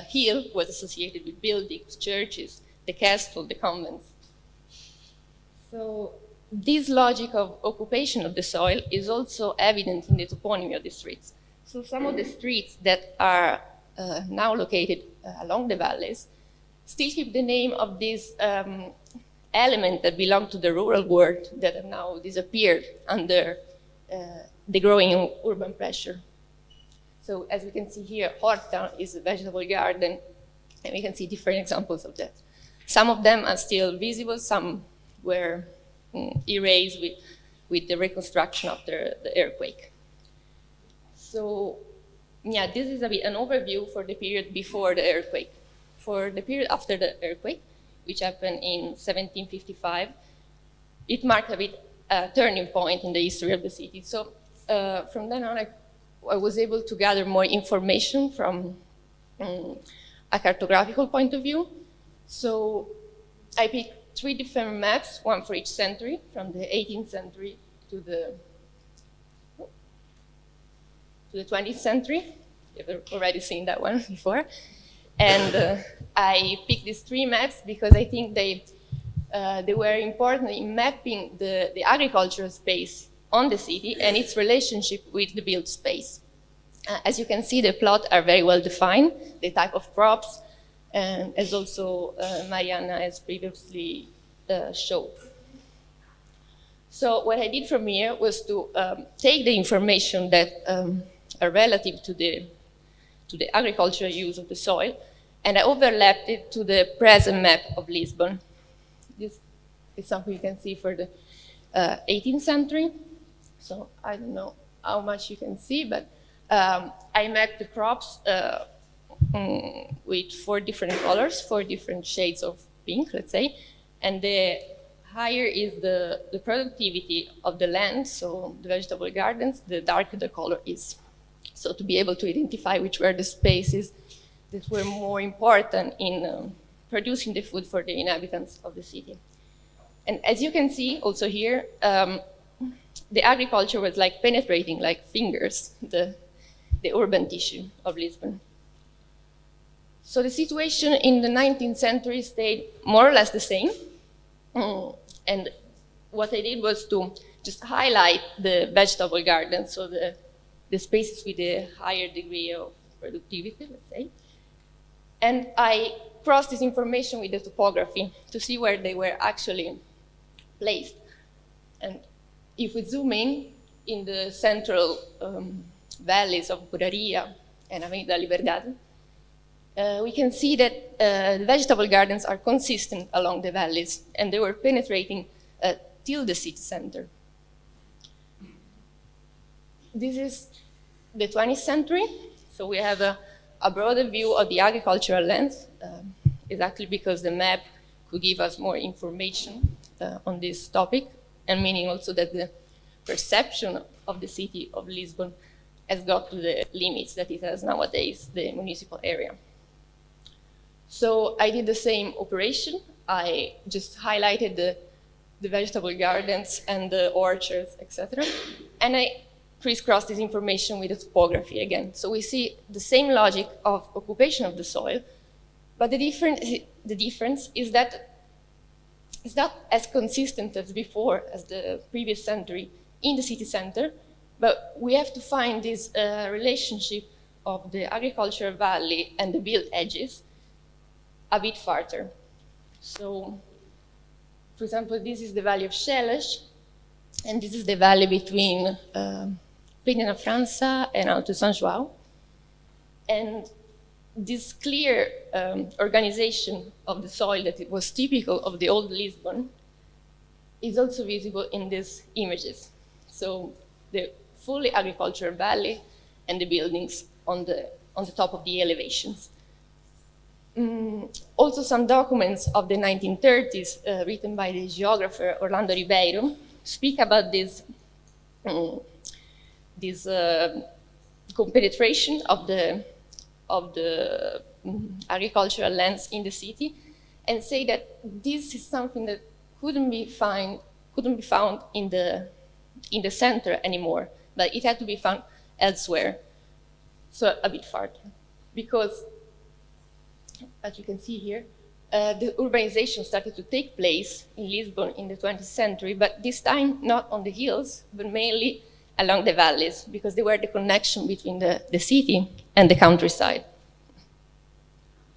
hill was associated with buildings, churches, the castle, the convents. So this logic of occupation of the soil is also evident in the toponymy of the streets. So some of the streets that are now located along the valleys still keep the name of this element that belonged to the rural world that have now disappeared under the growing urban pressure. So as we can see here, Horta is a vegetable garden, and we can see different examples of that. Some of them are still visible, some were erased with the reconstruction after the earthquake. So yeah, this is a bit an overview for the period before the earthquake. For the period after the earthquake, which happened in 1755, it marked a bit a turning point in the history of the city. So from then on, I was able to gather more information from a cartographical point of view. So I picked 3 different maps, one for each century, from the 18th century to the 20th century. You've already seen that one before. And I picked these 3 maps because I think they were important in mapping the agricultural space on the city and its relationship with the built space. As you can see, the plots are very well defined, the type of crops, and as also Mariana has previously showed. So what I did from here was to take the information that are relative to the agricultural use of the soil, and I overlapped it to the present map of Lisbon. This is something you can see for the 18th century. So I don't know how much you can see, but I mapped the crops with 4 different colors, 4 different shades of pink, let's say, and the higher is the productivity of the land, so the vegetable gardens, the darker the color is. So to be able to identify which were the spaces that were more important in producing the food for the inhabitants of the city. And as you can see also here, the agriculture was like penetrating like fingers, the urban tissue of Lisbon. So the situation in the 19th century stayed more or less the same. And what I did was to just highlight the vegetable gardens, so the spaces with a higher degree of productivity, let's say. And I crossed this information with the topography to see where they were actually placed. And if we zoom in the central valleys of Buraria and Avenida Liberdade, we can see that the vegetable gardens are consistent along the valleys, and they were penetrating till the city center. This is the 20th century, so we have a broader view of the agricultural lands, exactly because the map could give us more information on this topic, and meaning also that the perception of the city of Lisbon has got to the limits that it has nowadays, the municipal area. So I did the same operation. I just highlighted the vegetable gardens and the orchards, etc. And I crisscrossed this information with the topography again. So we see the same logic of occupation of the soil, but the difference is that it's not as consistent as before, as the previous century in the city center, but we have to find this relationship of the agricultural valley and the built edges a bit farther. So, for example, this is the valley of Scelas, and this is the valley between Penha França and Alto São João. And this clear organization of the soil that it was typical of the old Lisbon is also visible in these images. So the fully agricultural valley and the buildings on the top of the elevations. Also, some documents of the 1930s, written by the geographer Orlando Ribeiro, speak about this compenetration of the agricultural lands in the city, and say that this is something that couldn't be found in the center anymore, but it had to be found elsewhere, so a bit farther, because as you can see here, the urbanization started to take place in Lisbon in the 20th century, but this time not on the hills, but mainly along the valleys, because they were the connection between the city and the countryside.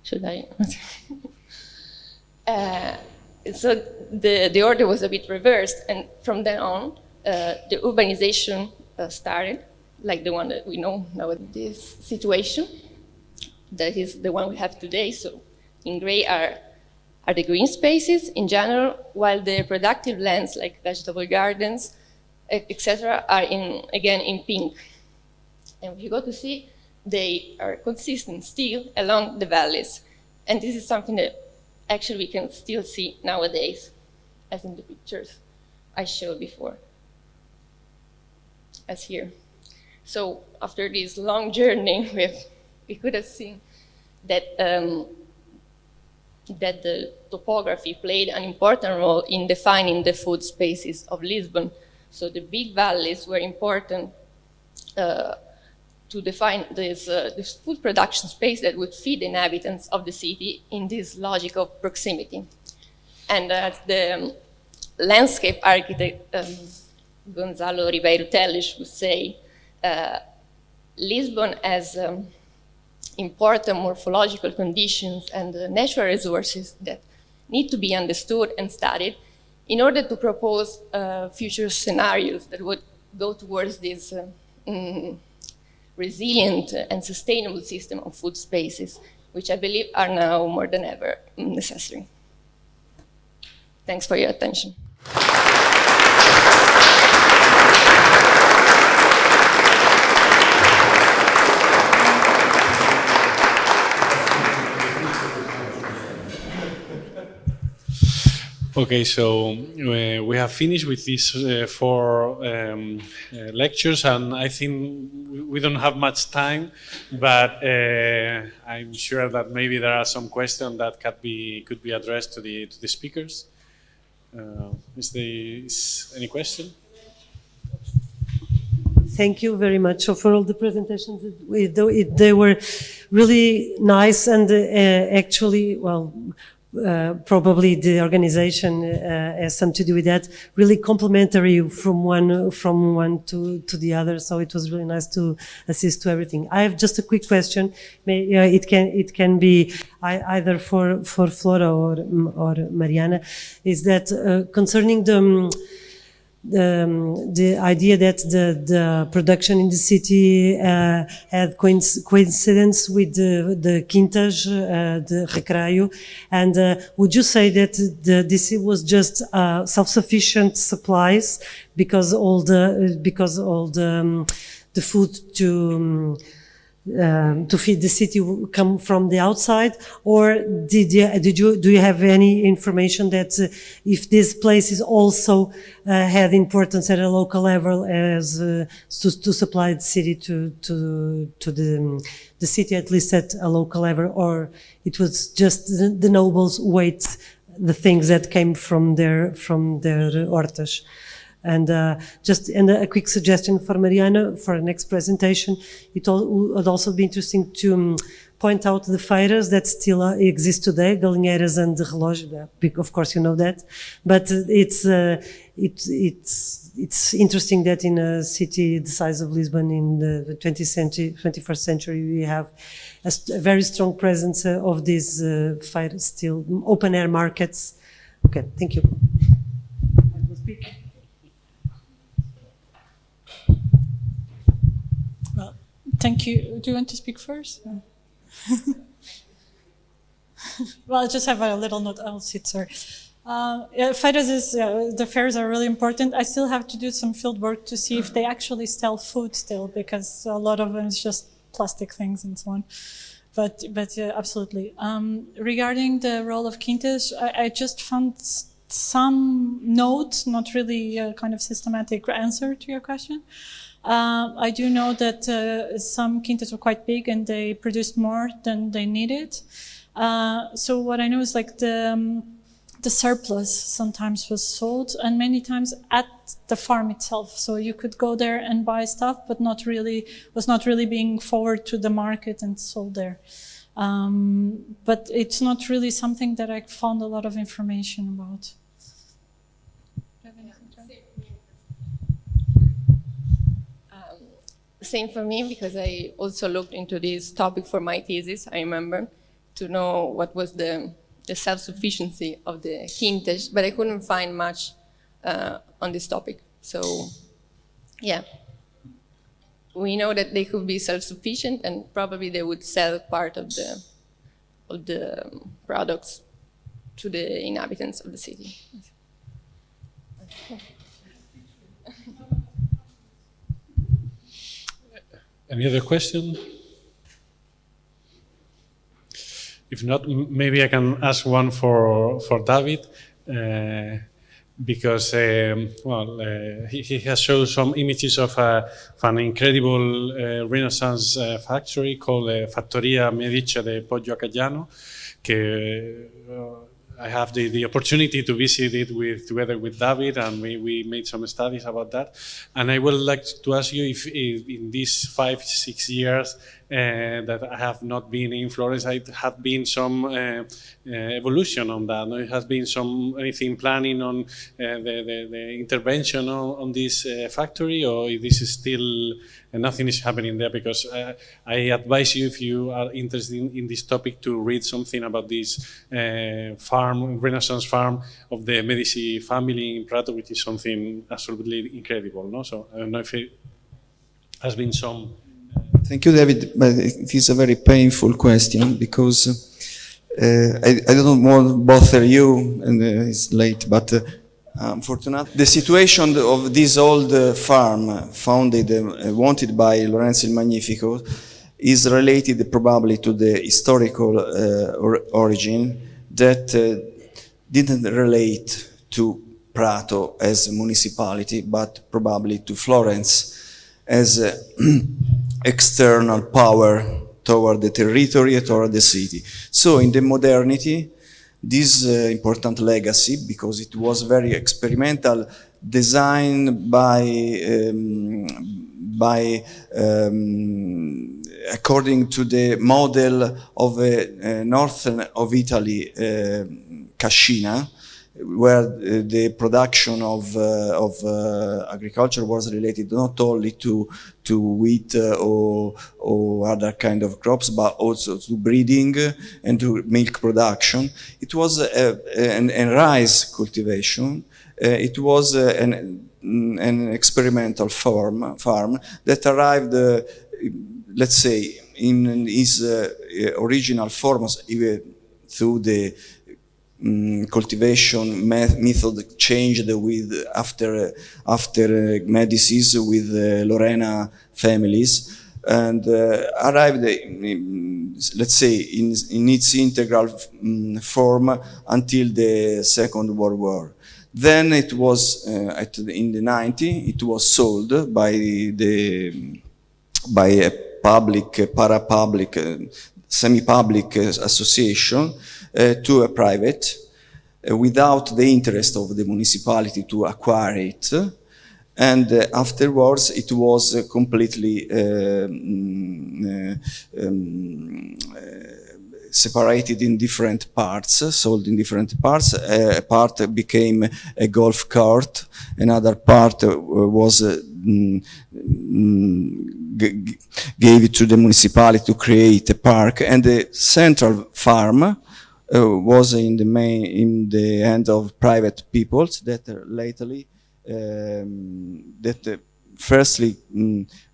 Should I? So the order was a bit reversed, and from then on, the urbanization started, like the one that we know now in this situation. That is the one we have today. So in gray are the green spaces in general, while the productive lands like vegetable gardens, etc., are again in pink. And if you go to see, they are consistent still along the valleys. And this is something that actually we can still see nowadays, as in the pictures I showed before, as here. So after this long journey, we could have seen that that the topography played an important role in defining the food spaces of Lisbon. So the big valleys were important to define this food production space that would feed the inhabitants of the city in this logic of proximity. And as the landscape architect Gonzalo Ribeiro Teles would say, Lisbon has important morphological conditions and natural resources that need to be understood and studied in order to propose future scenarios that would go towards this resilient and sustainable system of food spaces, which I believe are now more than ever necessary. Thanks for your attention. Okay, so we have finished with these four lectures, and I think we don't have much time, but I'm sure that maybe there are some questions that could be addressed to the speakers. Is there any question? Thank you very much for all the presentations. They were really nice, and actually, well, probably the organization has something to do with that. Really complementary from one to the other. So it was really nice to assist to everything. I have just a quick question. It can be either for Flora or Mariana. Is that concerning the idea that the production in the city had coincidence with the quintas, the recreio, and would you say that this was just self-sufficient supplies because all the food to feed the city come from the outside, or do you have any information that if these places also had importance at a local level as to supply the city to the city, at least at a local level, or it was just the nobles wait the things that came from their hortas? And and a quick suggestion for Mariana for the next presentation. It would also be interesting to point out the feiras that still exist today, Galinheiras and the Relógio. Of course, you know that, but it's interesting that in a city the size of Lisbon in the 21st century, we have a very strong presence of these feiras, still open air markets. Okay, thank you. I will speak. Well, thank you. Do you want to speak first? No. Well, I just have a little note. I'll sit, sorry. Feiras the fairs are really important. I still have to do some field work to see if they actually sell food still, because a lot of them is just plastic things and so on. but absolutely. Regarding the role of quintas, I just found some notes, not really a kind of systematic answer to your question. I do know that some quintas were quite big and they produced more than they needed. So what I know is like the surplus sometimes was sold, and many times at the farm itself. So you could go there and buy stuff, but was not really being forwarded to the market and sold there. But it's not really something that I found a lot of information about. Same for me, because I also looked into this topic for my thesis, I remember, to know what was the self-sufficiency of the quintas, but I couldn't find much on this topic. So, yeah. We know that they could be self-sufficient, and probably they would sell part of the products to the inhabitants of the city. Any other question? If not, maybe I can ask one for David, because he has shown some images of an incredible Renaissance factory called Fattoria Medici de Poggio a Caggiano, I have the opportunity to visit it together with David, and we made some studies about that. And I would like to ask you if in these 5-6 years that I have not been in Florence, it had been some evolution on that. No? It has been anything planning on the intervention on this factory, or if this is still nothing is happening there? Because I advise you, if you are interested in this topic, to read something about this Renaissance farm of the Medici family in Prato, which is something absolutely incredible. No? So I don't know if it has been some. Thank you, David. But it is a very painful question, because I don't want to bother you, and it's late, but unfortunately, the situation of this old farm founded, wanted by Lorenzo il Magnifico, is related probably to the historical origin that didn't relate to Prato as a municipality, but probably to Florence as external power toward the territory, toward the city. So in the modernity, this important legacy, because it was very experimental, designed according to the model of northern of Italy, Cascina, where the production of agriculture was related not only to wheat or other kind of crops, but also to breeding and to milk production. It was an rice cultivation. It was an experimental farm that arrived, let's say, in its original forms, even through the cultivation method changed with after Medicis with Lorena families, and arrived, let's say, in its integral form until the Second World War. Then it was in the 90s. It was sold by a public, para-public, semi-public association to a private, without the interest of the municipality to acquire it. And afterwards it was completely separated in different parts, sold in different parts. A part became a golf cart, another part was gave it to the municipality to create a park, and the central farm was in the hand of private peoples that lately, firstly,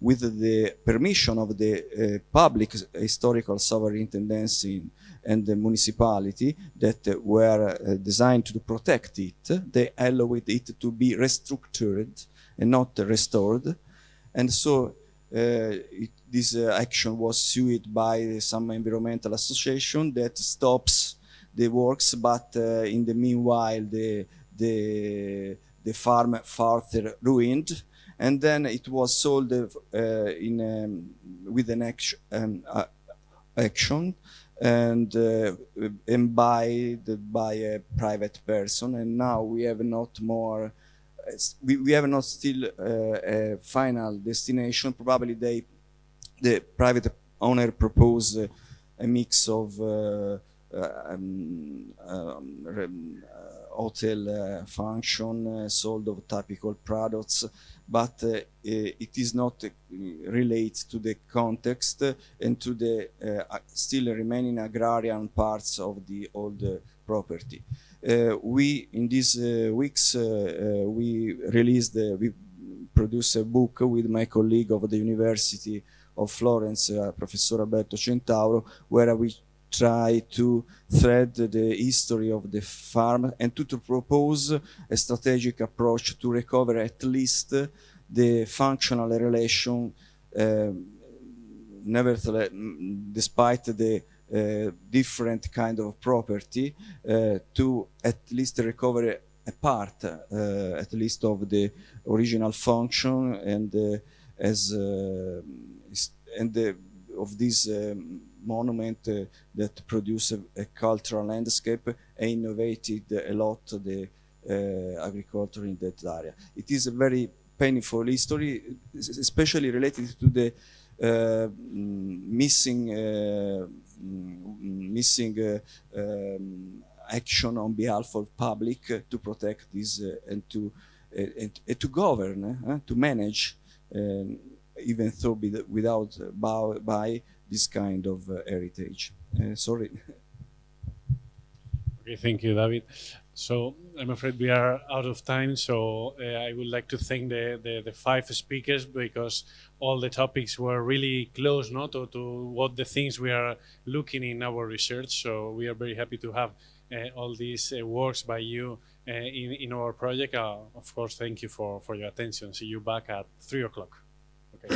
with the permission of the public historical superintendency and the municipality that were designed to protect it, they allowed it to be restructured and not restored. And so this action was sued by some environmental association that stops the works, but in the meanwhile the farm further ruined, and then it was sold with an action and by a private person, and now we have not more. We have not still a final destination. Probably the private owner propose a mix of hotel function, sold of typical products, but it is not related to the context and to the still remaining agrarian parts of the old property. We in these weeks we produced a book with my colleague of the University of Florence, Professor Alberto Centauro, where we try to thread the history of the farm and to propose a strategic approach to recover at least the functional relation, nevertheless, despite the different kind of property, to at least recover a part, at least of the original function and of this monument that produced a cultural landscape and innovated a lot the agriculture in that area. It is a very painful history, especially related to the missing action on behalf of public to protect this and to govern, to manage, even though without by this kind of heritage. Sorry. Okay, thank you, David. So I'm afraid we are out of time. So I would like to thank the 5 speakers, because all the topics were really close, no, to what the things we are looking in our research. So we are very happy to have all these works by you in our project. Of course, thank you for your attention. See you back at 3 o'clock. Okay.